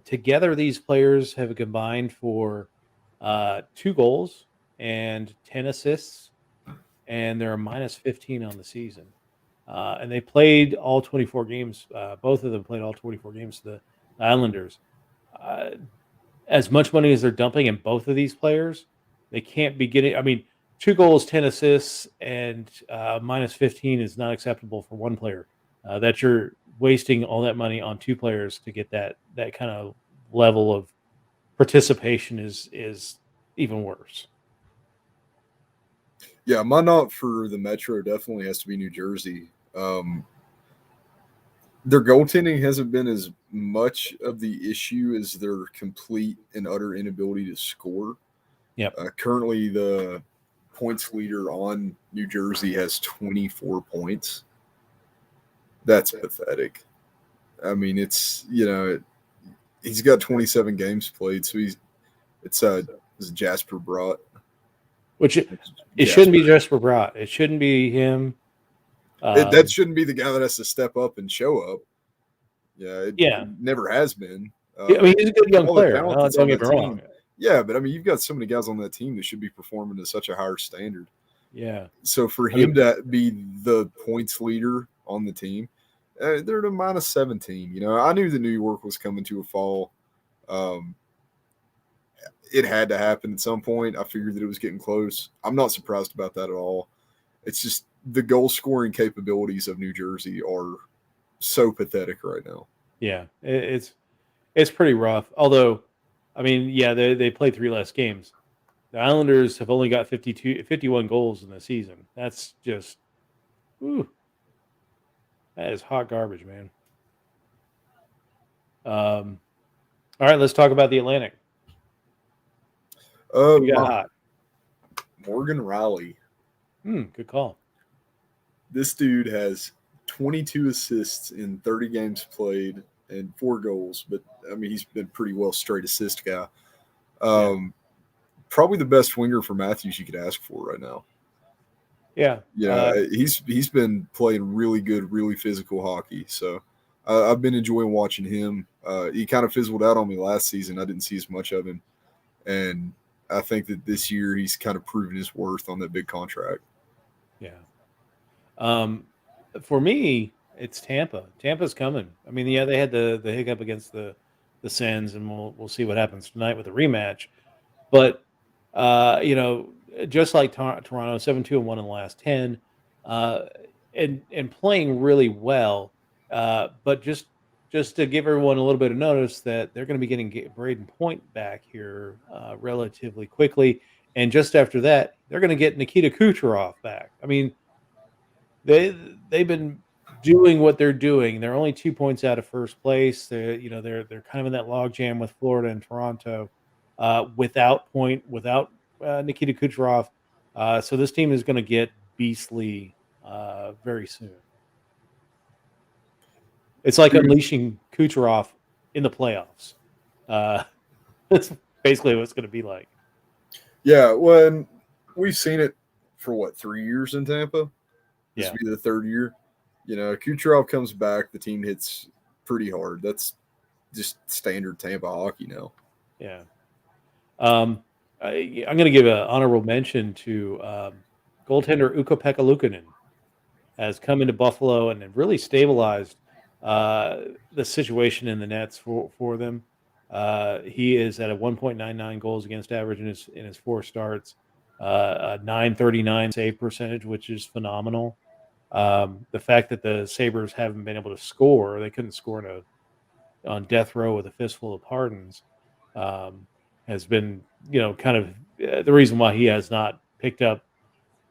Together, these players have combined for 2 goals and 10 assists, and they're a minus 15 on the season. And they played all 24 games. Both of them played all 24 games to the Islanders. Uh, as much money as they're dumping in both of these players, they can't be getting. I mean, 2 goals, 10 assists, and minus 15 is not acceptable for one player. That you're wasting all that money on two players to get that kind of level of participation is even worse. Yeah, my not for the Metro definitely has to be New Jersey. Their goaltending hasn't been as much of the issue as their complete and utter inability to score. Yep. Currently, the points leader on New Jersey has 24 points. That's pathetic. I mean, it's he's got 27 games played, so it's Jasper Brott. Which it shouldn't be Jasper Brott. It shouldn't be him. That shouldn't be the guy that has to step up and show up. It never has been. I mean, he's a good young player. Don't get me wrong. Yeah, but I mean, you've got so many guys on that team that should be performing to such a higher standard. Yeah. So for him to be the points leader on the team, they're at a minus 17. I knew the New York was coming to a fall. It had to happen at some point. I figured that it was getting close. I'm not surprised about that at all. It's just the goal scoring capabilities of New Jersey are so pathetic right now. Yeah, it's pretty rough. Although, I mean, yeah, they played 3 less games. The Islanders have only got 51 goals in the season. That's just, that is hot garbage, man. All right, let's talk about the Atlantic. Hot? Morgan Raleigh. Good call. This dude has 22 assists in 30 games played and 4 goals, but I mean, he's been pretty well straight assist guy. Probably the best winger for Matthews you could ask for right now. Yeah. He's been playing really good, really physical hockey. So I've been enjoying watching him. He kind of fizzled out on me last season. I didn't see as much of him. And I think that this year he's kind of proven his worth on that big contract. Yeah. For me, it's Tampa. Tampa's coming. I mean, yeah, they had the hiccup against the Sens, and we'll see what happens tonight with the rematch. But just like Toronto, 7-2-1 in the last 10, and playing really well. But just to give everyone a little bit of notice that they're going to be getting Braden Point back here relatively quickly, and just after that, they're going to get Nikita Kucherov back. I mean, they've been doing what they're doing. They're only 2 points out of first place. They're kind of in that logjam with Florida and Toronto, without Nikita Kucherov. So this team is going to get beastly very soon. It's like unleashing Kucherov in the playoffs. That's basically what it's going to be like. Yeah, well, we've seen it for 3 years in Tampa. This will be the 3rd year. Kucherov comes back, the team hits pretty hard. That's just standard Tampa hockey now. Yeah. I'm going to give an honorable mention to goaltender Ukko-Pekka Luukkonen has come into Buffalo and really stabilized the situation in the nets for them. He is at a 1.99 goals against average in his 4 starts, a .939 save percentage, which is phenomenal. The fact that the Sabres haven't been able to score, they couldn't score on death row with a fistful of pardons, has been, kind of the reason why he has not picked up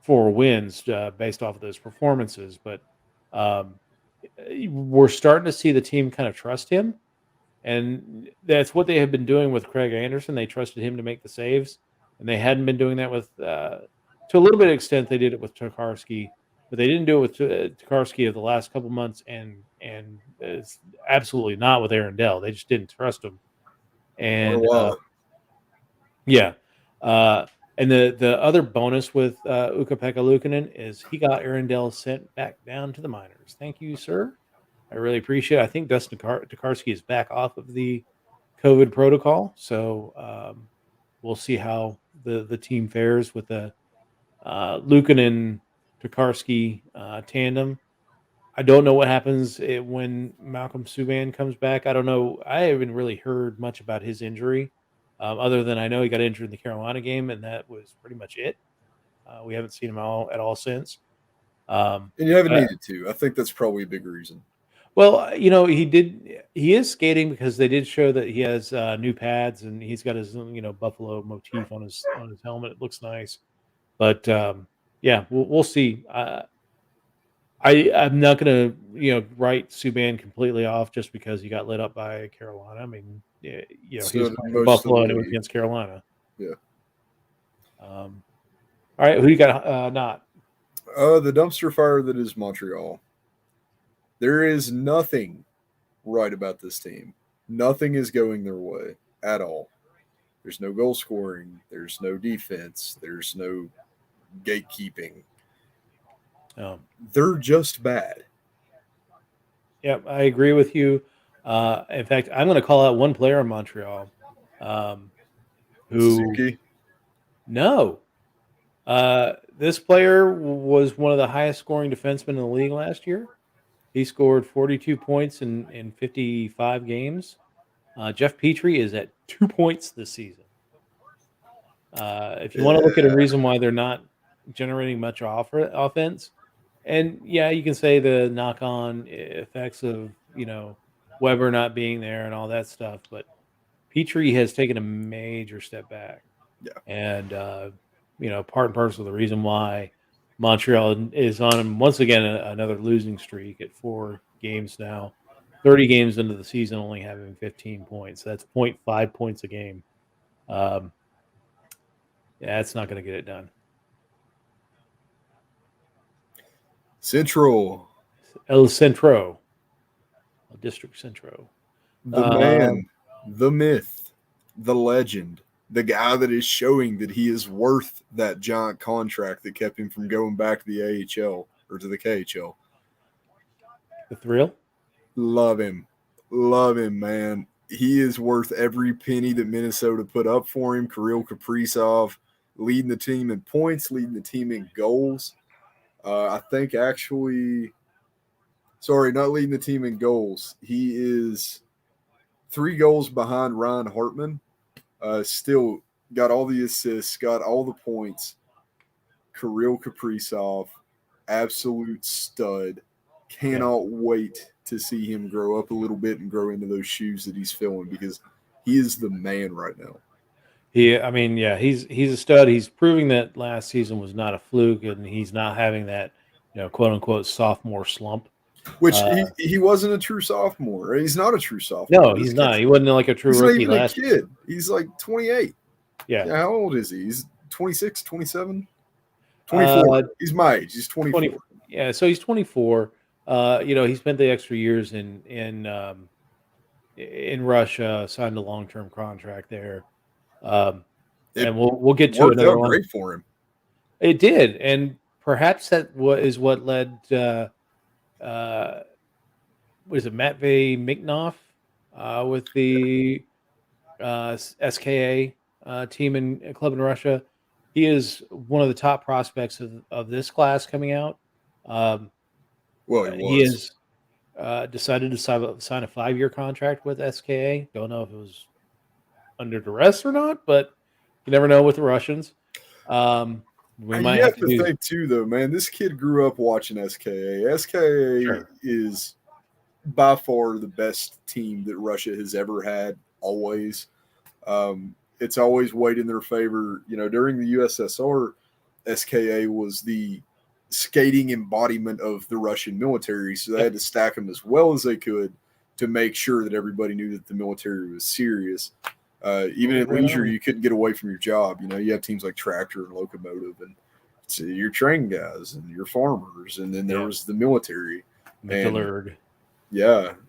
4 wins based off of those performances. But we're starting to see the team kind of trust him, And that's what they have been doing with Craig Anderson. They trusted him to make the saves, and they hadn't been doing that with, to a little bit of extent, they did it with Tokarski, but they didn't do it with Tokarski of the last couple months, and it's absolutely not with Aaron Dell. They just didn't trust him. Or And what? yeah. And the other bonus with Ukko-Pekka Luukkonen is he got Arundel sent back down to the minors. Thank you, sir. I really appreciate it. I think Dustin Tokarski is back off of the COVID protocol, so we'll see how the team fares with the Luukkonen Tokarski tandem. I don't know what happens when Malcolm Subban comes back. I don't know. I haven't really heard much about his injury, other than I know he got injured in the Carolina game, and that was pretty much it. We haven't seen him at all since. And you haven't But needed to. I think that's probably a big reason. well, he is skating because they did show that he has new pads and he's got his buffalo motif on his helmet. It looks nice, but yeah, we'll see. I'm not going to write Subban completely off just because he got lit up by Carolina. I mean, he was So did playing most Buffalo of and the it was league. against Carolina. Yeah. All right, who you got? Not The dumpster fire that is Montreal. There is nothing right about this team. Nothing is going their way at all. There's no goal scoring. There's no defense. There's no gatekeeping. They're just bad. Yeah, I agree with you. In fact, I'm going to call out one player in Montreal who Suzuki. no. This player was one of the highest scoring defensemen in the league last year. He scored 42 points in 55 games. Jeff Petrie is at 2 points this season. If you want to look at a reason why they're not generating much offense, and yeah, you can say the knock-on effects of Weber not being there and all that stuff, but Petrie has taken a major step back. Yeah. And part and parcel of the reason why Montreal is on once again another losing streak at 4 games now. 30 games into the season, only having 15 points. That's 0.5 points a game. Yeah, it's not going to get it done. Central. El Centro. District Centro. The man, the myth, the legend, the guy that is showing that he is worth that giant contract that kept him from going back to the AHL or to the KHL. The Thrill? Love him, man. He is worth every penny that Minnesota put up for him. Kirill Kaprizov leading the team in points, leading the team in goals. I think actually, sorry, not leading the team in goals. He is 3 goals behind Ryan Hartman. Still got all the assists, got all the points. Kirill Kaprizov, absolute stud. Cannot wait to see him grow up a little bit and grow into those shoes that he's filling because he is the man right now. He's a stud. He's proving that last season was not a fluke, and he's not having that, quote unquote sophomore slump. Which he wasn't a true sophomore. He's not a true sophomore. No, he's not. He wasn't like a true rookie last year. He's not even a kid. He's like 28. Yeah. How old is he? He's 26, 27? 24. He's my age. He's 24. 20, yeah, so he's 24. He spent the extra years in Russia, signed a long-term contract there. And we'll get to another one. Great for him. It did, and perhaps that is what led. Was it Matvey Miknov with the SKA team in club in Russia? He is one of the top prospects of this class coming out. He has decided to sign a 5-year contract with SKA. Don't know if it was under duress or not, but you never know with the Russians. We might have to think too, though, man. This kid grew up watching SKA. SKA is by far the best team that Russia has ever had. Always, it's always weighed in their favor. During the USSR, SKA was the skating embodiment of the Russian military, so they had to stack them as well as they could to make sure that everybody knew that the military was serious. Even at Right leisure, on. you couldn't get away from your job. You have teams like Tractor and Locomotive, and so your train guys and your farmers, and then there was the military. Metallurg.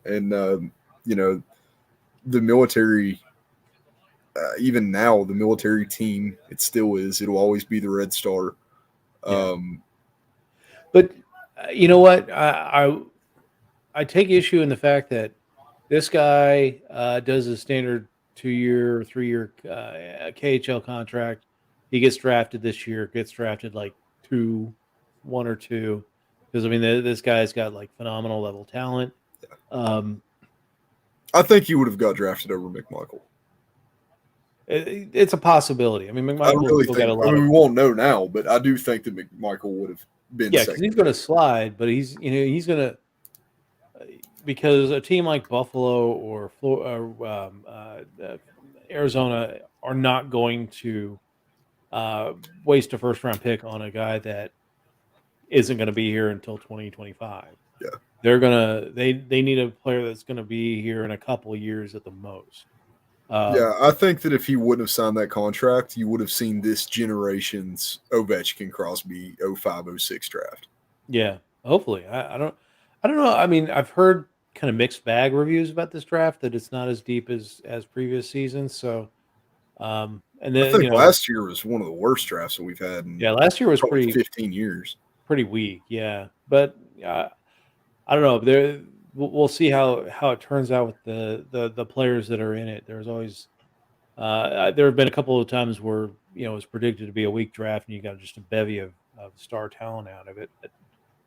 And the military. Even now, the military team, it still is. It'll always be the Red Star. But you know what? I take issue in the fact that this guy does a standard 2-year, 3-year KHL contract. He gets drafted this year. Gets drafted like 1 or 2, because I mean this guy's got like phenomenal level talent. I think he would have got drafted over McMichael. It's a possibility. I mean, McMichael still got a lot. We won't know now, but I do think that McMichael would have been. Yeah, because he's going to slide, but he's going to, because a team like Buffalo or Arizona are not going to waste a first-round pick on a guy that isn't going to be here until 2025. Yeah, they need a player that's going to be here in a couple of years at the most. I think that if he wouldn't have signed that contract, you would have seen this generation's Ovechkin, Crosby 05-06 draft. Yeah, hopefully. I don't know. I mean, I've heard kind of mixed bag reviews about this draft, that it's not as deep as previous seasons. So, and then I think last year was one of the worst drafts that we've had. Last year was pretty 15 years, pretty weak. Yeah, but I don't know. We'll see how it turns out with the players that are in it. There's always there have been a couple of times where it was predicted to be a weak draft and you got just a bevy of star talent out of it that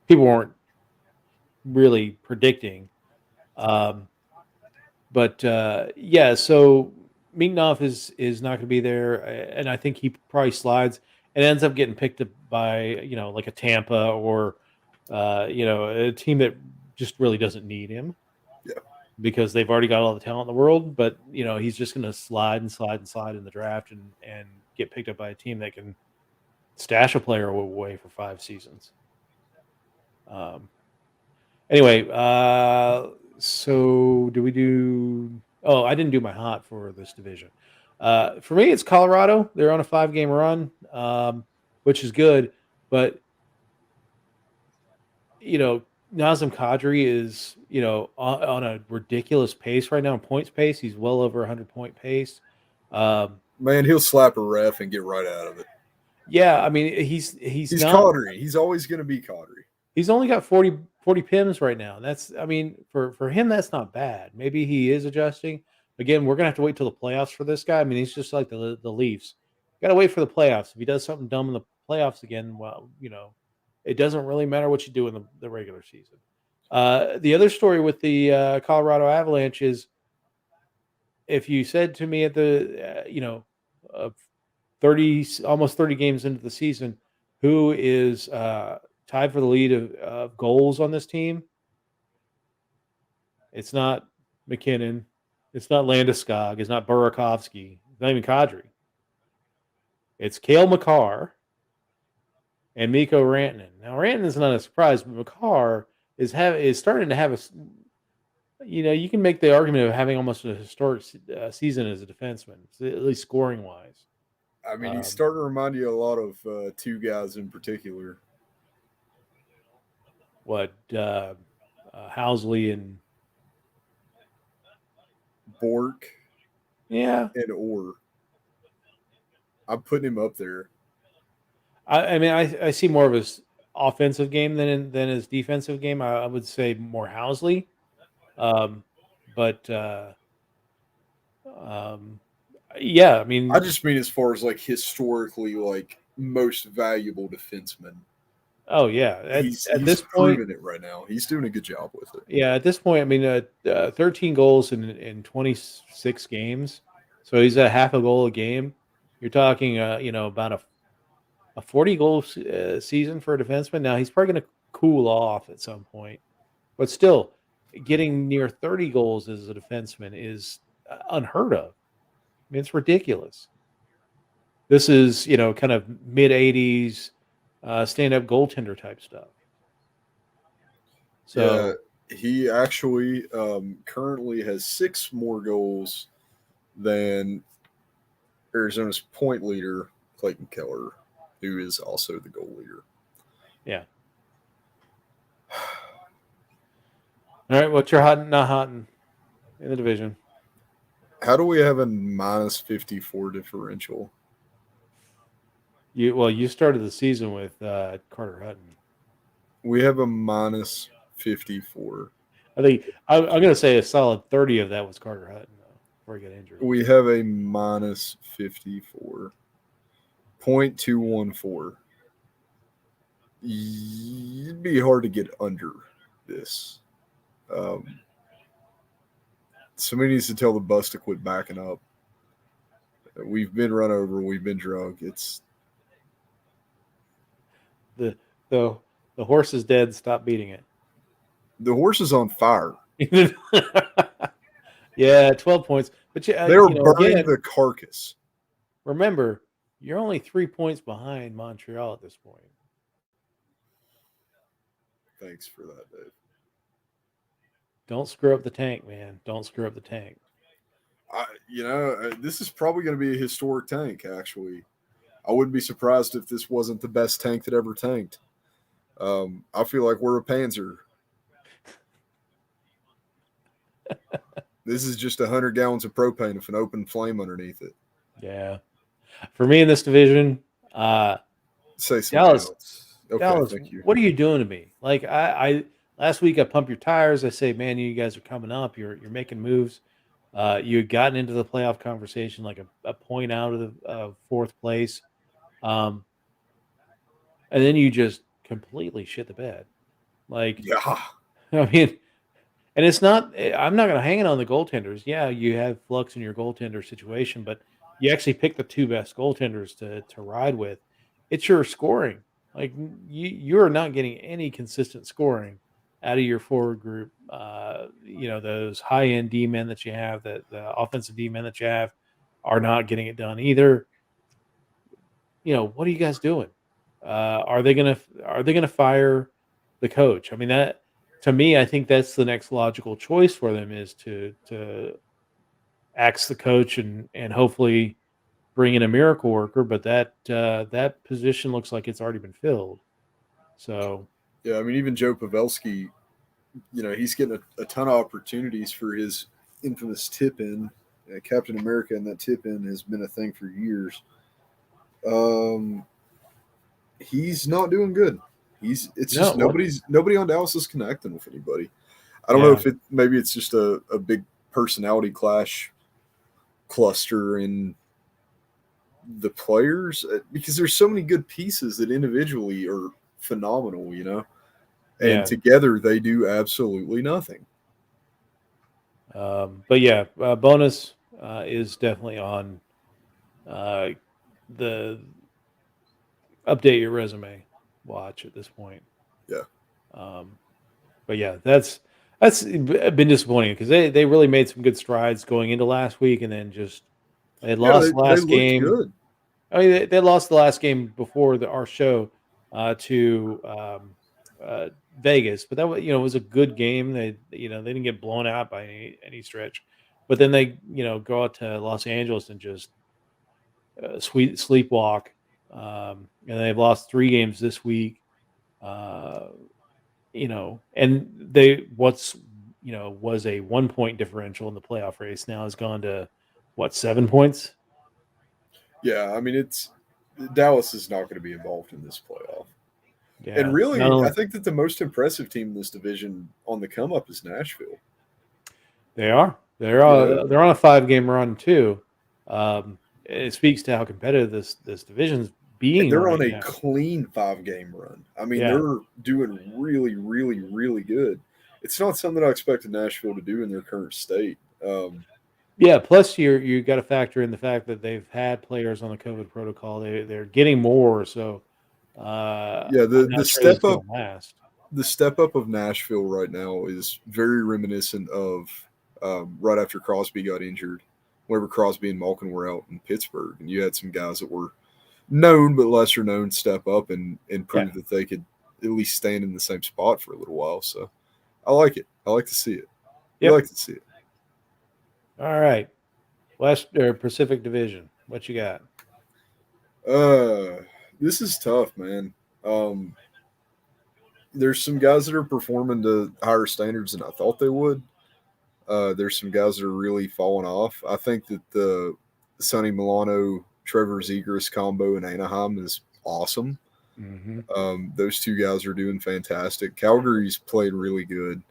people weren't really predicting. So Mignov is not going to be there, and I think he probably slides and ends up getting picked up by like a Tampa or a team that just really doesn't need him. Yeah, because they've already got all the talent in the world. But he's just going to slide in the draft and get picked up by a team that can stash a player away for 5 seasons. Anyway, so do we do? Oh, I didn't do my hot for this division. For me, it's Colorado. They're on a 5-game run, which is good. But Nazem Kadri is on a ridiculous pace right now, points pace. He's well over 100-point pace. Man, he'll slap a ref and get right out of it. Yeah, I mean he's not Kadri. He's always going to be Kadri. He's only got 40 PIMs right now. That's, I mean, for him, that's not bad. Maybe he is adjusting. Again, we're gonna have to wait till the playoffs for this guy. I mean, he's just like the Leafs. Got to wait for the playoffs. If he does something dumb in the playoffs again, well, it doesn't really matter what you do in the regular season. The other story with the Colorado Avalanche is, if you said to me at the almost 30 games into the season, who is tied for the lead of goals on this team, it's not McKinnon, it's not Landeskog, it's not Burakovsky, it's not even Kadri. It's Cale Makar and Mikko Rantanen. Now, Rantanen's not a surprise, but Makar is starting to have you can make the argument of having almost a historic season as a defenseman, at least scoring wise. I mean, he's starting to remind you a lot of 2 guys in particular. What, Housley and Bork? Yeah, and Orr. I'm putting him up there. I mean, I see more of his offensive game than his defensive game. I would say more Housley, yeah. I mean, I just mean as far as like historically, like most valuable defenseman. Oh yeah, He's this point, proving it right now. He's doing a good job with it. Yeah, at this point, I mean, 13 goals in 26 games, so he's at half a goal a game. You're talking, about a 40-goal season for a defenseman. Now he's probably going to cool off at some point, but still, getting near 30 goals as a defenseman is unheard of. I mean, it's ridiculous. This is, kind of mid-80s stand-up goaltender type stuff. So He actually currently has 6 more goals than Arizona's point leader, Clayton Keller, who is also the goal leader. Yeah. All right, what's your not Hutton in the division? How do we have a minus 54 differential? You started the season with Carter Hutton. We have a minus 54. I think I'm going to say a solid 30 of that was Carter Hutton though, before he got injured. We have a minus 54.214. It'd be hard to get under this. Somebody needs to tell the bus to quit backing up. We've been run over. We've been drunk. It's the horse is dead. Stop beating it. The horse is on fire. Yeah, 12 points. But they were burning the carcass. Remember, you're only 3 points behind Montreal at this point. Thanks for that, Dave. Don't screw up the tank, man. Don't screw up the tank. This is probably going to be a historic tank, actually. I wouldn't be surprised if this wasn't the best tank that ever tanked. I feel like we're a Panzer. This is just 100 gallons of propane with an open flame underneath it. Yeah. For me in this division, say something Dallas. Else. Okay, Dallas, thank you. What are you doing to me? Like I last week I pump your tires. I say, man, you guys are coming up. You're making moves. You had gotten into the playoff conversation like a point out of the fourth place. And then you just completely shit the bed. Like, yeah. I mean, and it's not, I'm not going to hang it on the goaltenders. Yeah, you have flux in your goaltender situation, but you actually pick the 2 best goaltenders to ride with. It's your scoring. Like, you're not getting any consistent scoring out of your forward group. Those high-end D-men that you have, the offensive D-men that you have are not getting it done either. What are you guys doing? Are they gonna fire the coach? I mean, that to me, I think that's the next logical choice for them is to axe the coach and hopefully bring in a miracle worker. But that position looks like it's already been filled. So yeah, I mean, even Joe Pavelski, he's getting a ton of opportunities for his infamous tip-in. Captain America and that tip-in has been a thing for years. He's not doing good. Nobody on Dallas is connecting with anybody. I don't know if maybe it's just a big personality clash cluster in the players, because there's so many good pieces that individually are phenomenal, and together they do absolutely nothing. Bonus is definitely on the update your resume watch at this point. Yeah. That's been disappointing because they really made some good strides going into last week, and then just they lost the last game. Good. I mean, they lost the last game before our show to Vegas, but that was a good game. They didn't get blown out by any stretch, but then they go out to Los Angeles and just sleepwalk. And they've lost 3 games this week. And was a 1-point differential in the playoff race now has gone to 7 points? Yeah, I mean, Dallas is not going to be involved in this playoff. Yeah, and really, I think that the most impressive team in this division on the come up is Nashville. They are. They're on a 5-game run too. It speaks to how competitive this division's being. And they're on a clean 5-game run. I mean, they're doing really, really, really good. It's not something I expected Nashville to do in their current state. Plus you got to factor in the fact that they've had players on the COVID protocol. They're getting more. So the step up of Nashville right now is very reminiscent of right after Crosby got injured. Whenever Crosby and Malkin were out in Pittsburgh, and you had some guys that were known but lesser known step up and prove that they could at least stand in the same spot for a little while. So I like it. I like to see it. Yep. You like to see it. All right. West or Pacific Division. What you got? This is tough, man. There's some guys that are performing to higher standards than I thought they would. There's some guys that are really falling off. I think that the Sonny Milano, Trevor Zegras combo in Anaheim is awesome. Mm-hmm. Those two guys are doing fantastic. Calgary's played really good.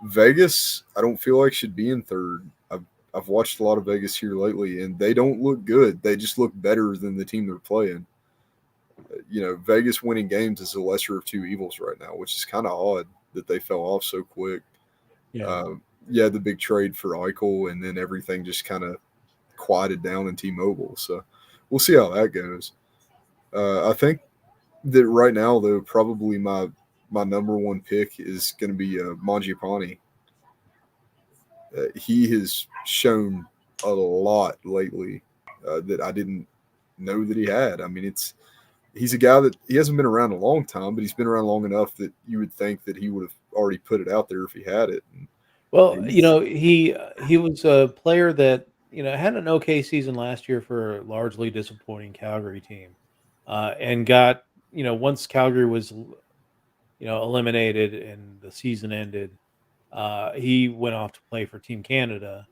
Vegas, I don't feel like should be in third. I've watched a lot of Vegas here lately, and they don't look good. They just look better than the team they're playing. Vegas winning games is the lesser of two evils right now, which is kind of odd that they fell off so quick. Yeah. The big trade for Eichel, and then everything just kind of quieted down in T-Mobile. So we'll see how that goes. I think that right now, though, probably my number one pick is going to be Mangiapane. He has shown a lot lately that I didn't know that he had. I mean, he's a guy that he hasn't been around a long time, but he's been around long enough that you would think that he would have already put it out there if he had it. Well, he was a player that had an okay season last year for a largely disappointing Calgary team, and got once Calgary was eliminated and the season ended, he went off to play for Team Canada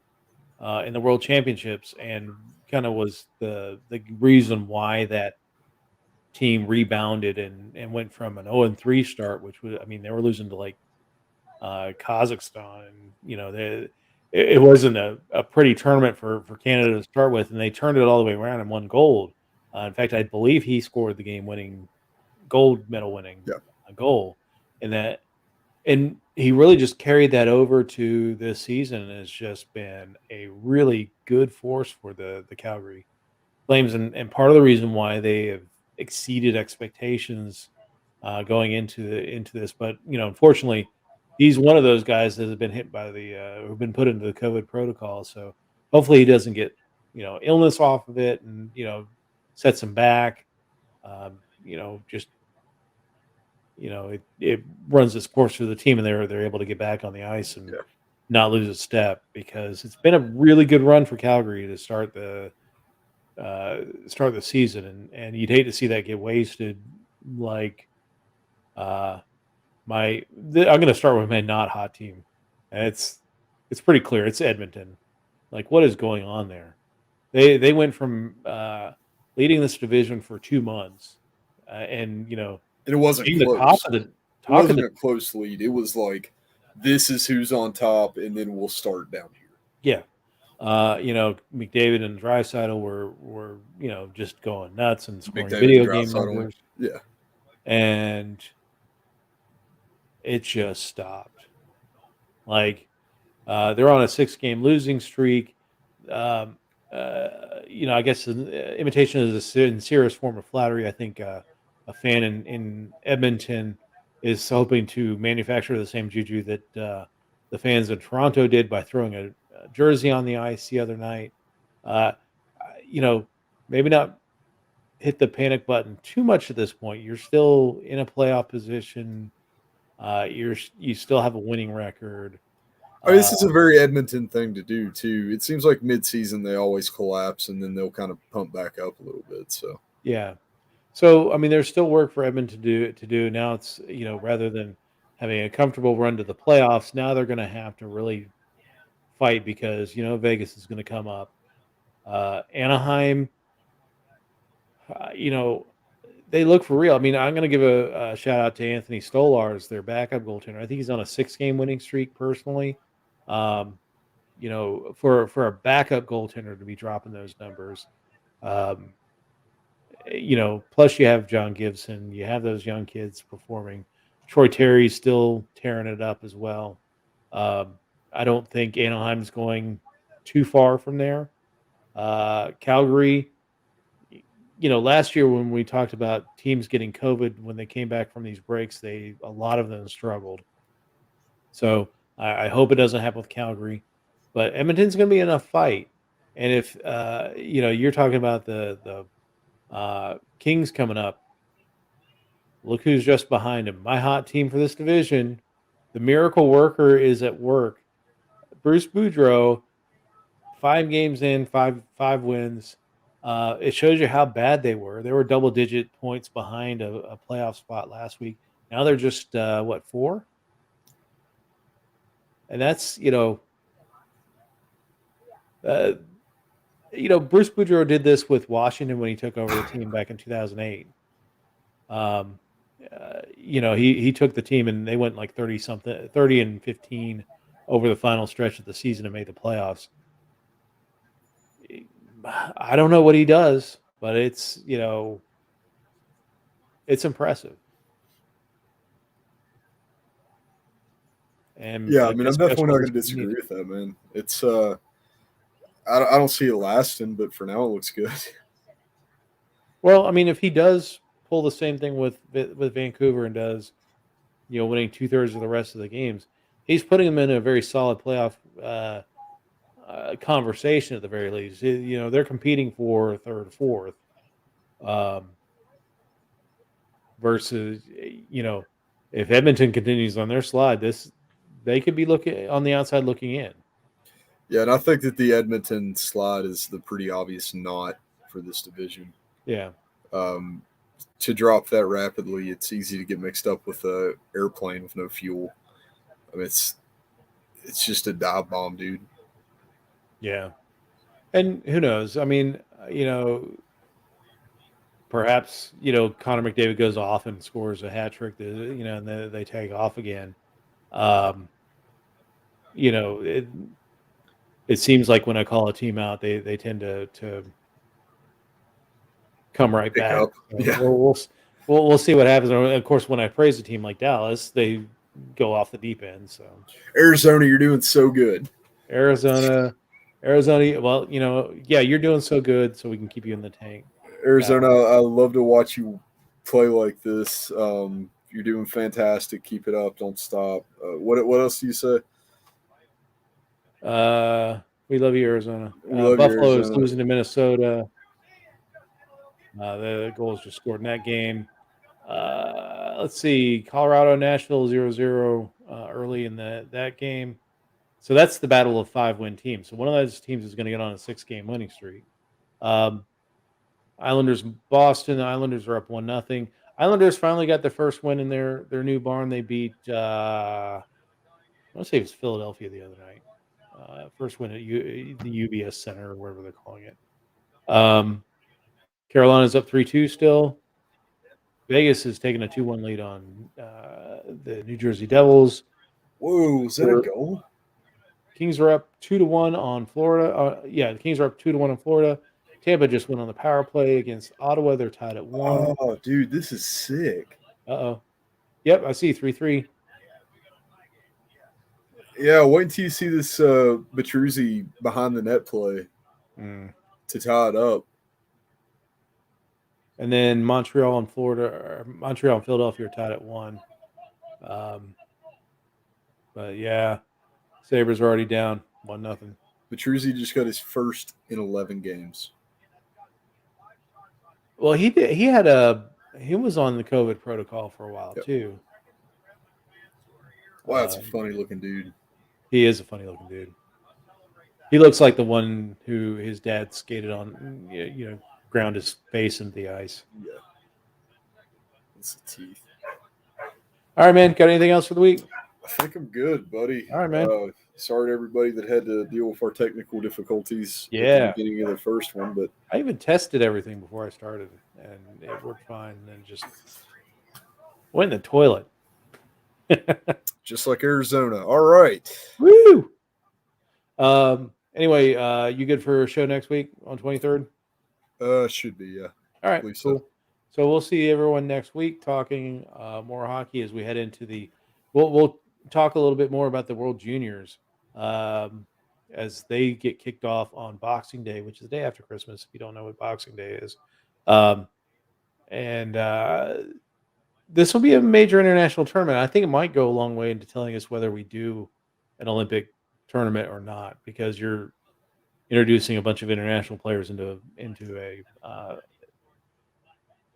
in the World Championships, and kind of was the reason why that team rebounded and went from an 0-3 start, which was, I mean, they were losing to like Kazakhstan, and it wasn't a pretty tournament for Canada to start with, and they turned it all the way around and won gold. In fact, I believe he scored the game-winning gold medal-winning goal in that, and he really just carried that over to this season, and has just been a really good force for the Calgary Flames, and part of the reason why they have exceeded expectations going into this. But unfortunately, he's one of those guys that has been hit by who've been put into the COVID protocol. So hopefully he doesn't get illness off of it, and sets him back. Just it runs its course for the team, and they're able to get back on the ice and not lose a step, because it's been a really good run for Calgary to start the season, and you'd hate to see that get wasted. Like I'm going to start with my not hot team. And it's pretty clear. It's Edmonton. Like, what is going on there? They went from leading this division for 2 months, and it wasn't being close. The top of the it wasn't a close lead. It was like, this is who's on top, and then we'll start down here. Yeah. McDavid and Draisaitl were just going nuts and scoring video game numbers. Yeah. And it just stopped. Like, they're on a 6-game losing streak. I guess an imitation is the sincerest form of flattery. I think a fan in Edmonton is hoping to manufacture the same juju that the fans in Toronto did by throwing a jersey on the ice the other night. Maybe not hit the panic button too much at this point. You're still in a playoff position. You still have a winning record. This is a very Edmonton thing to do too. It seems like mid-season they always collapse, and then they'll kind of pump back up a little bit. So yeah. So I mean, there's still work for Edmonton to do. Now it's rather than having a comfortable run to the playoffs, now they're going to have to really fight, because Vegas is going to come up. Anaheim, they look for real. I mean, I'm going to give a shout out to Anthony Stolarz, their backup goaltender. I think he's on a 6-game winning streak personally. For a backup goaltender to be dropping those numbers, plus you have John Gibson, you have those young kids performing. Troy Terry's still tearing it up as well. I don't think Anaheim's going too far from there. Calgary, last year when we talked about teams getting COVID when they came back from these breaks, a lot of them struggled. So I hope it doesn't happen with Calgary, but Edmonton's going to be in a fight. And if you're talking about the Kings coming up, look who's just behind them. My hot team for this division, The miracle worker is at work. Bruce Boudreau, 5 games in, five wins. It shows you how bad they were. They were double-digit points behind a playoff spot last week. Now they're just 4, and that's uh, Bruce Boudreau did this with Washington when he took over the team back in 2008. He took the team and they went like 30-15 over the final stretch of the season and made the playoffs. I don't know what he does, but it's impressive. And Yeah, I mean, I'm definitely not going to disagree disagree with that, man. It's I don't see it lasting, but for now it looks good. Well, I mean, if he does pull the same thing with Vancouver and does, winning 2/3 of the rest of the games, he's putting them in a very solid playoff conversation at the very least. They're competing for third, fourth, versus if Edmonton continues on their slide, they could be looking on the outside looking in. Yeah, and I think that the Edmonton slide is the pretty obvious not for this division. Yeah. To drop that rapidly, it's easy to get mixed up with an airplane with no fuel. I mean, it's just a dive bomb, dude. Yeah. And who knows? I mean, perhaps, Connor McDavid goes off and scores a hat trick, and then they take off again. It seems like when I call a team out, they tend to come right Pick back. up. So Yeah. we'll see what happens. And of course, when I praise a team like Dallas, they go off the deep end. So Arizona, you're doing so good. Arizona. Well, you're doing so good, so we can keep you in the tank. Arizona, I love to watch you play like this. You're doing fantastic. Keep it up. Don't stop. What else do you say? We love you, Arizona. We love you, Buffalo is Arizona. losing to Minnesota. The goals just scored in that game. Let's see. Colorado, Nashville 0-0 early in that game. So that's the battle of 5-win teams. So one of those teams is going to get on a 6-game winning streak. Islanders, Boston. The Islanders are up 1-0. Islanders finally got the first win in their new barn. They beat, I want to say it was Philadelphia the other night. First win at the UBS Center or whatever they're calling it. Carolina's up 3-2 still. Vegas is taking a 2-1 lead on the New Jersey Devils. Whoa, is that a goal? Kings are up 2-1 on Florida. The Kings are up 2-1 on Florida. Tampa just went on the power play against Ottawa. They're tied at 1. Oh, dude, this is sick. Uh-oh. Yep, I see 3-3. Yeah, wait until you see this Bertuzzi behind the net play to tie it up. And then Montreal and Philadelphia are tied at 1. But yeah, Sabres are already down 1-0. Bertuzzi just got his first in 11 games. Well, he was on the COVID protocol for a while too. Wow, that's a funny looking dude. He is a funny looking dude. He looks like the one who his dad skated on, ground his face into the ice. Yeah. It's the teeth. All right, man. Got anything else for the week? I think I'm good, buddy. All right, man. Sorry to everybody that had to deal with our technical difficulties at the beginning of the first one, but I even tested everything before I started, and it worked fine. And then just went in the toilet. Just like Arizona. All right. Woo! Anyway, you good for a show next week on 23rd? Should be, yeah. All right, cool. So we'll see everyone next week talking more hockey as we head into we'll talk a little bit more about the World Juniors as they get kicked off on Boxing Day, which is the day after Christmas, if you don't know what Boxing Day is. This will be a major international tournament. I think it might go a long way into telling us whether we do an Olympic tournament or not, because you're introducing a bunch of international players into a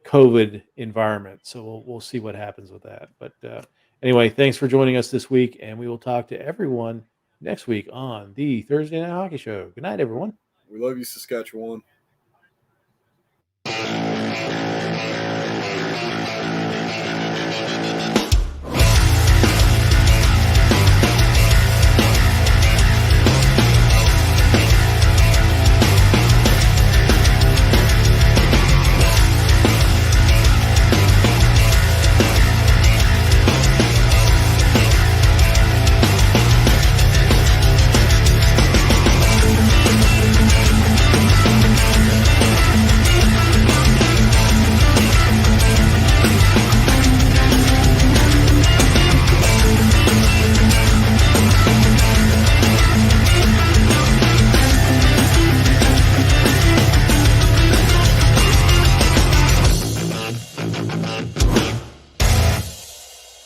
COVID environment. So we'll see what happens with that. But Anyway, thanks for joining us this week, and we will talk to everyone next week on the Thursday Night Hockey Show. Good night, everyone. We love you, Saskatchewan.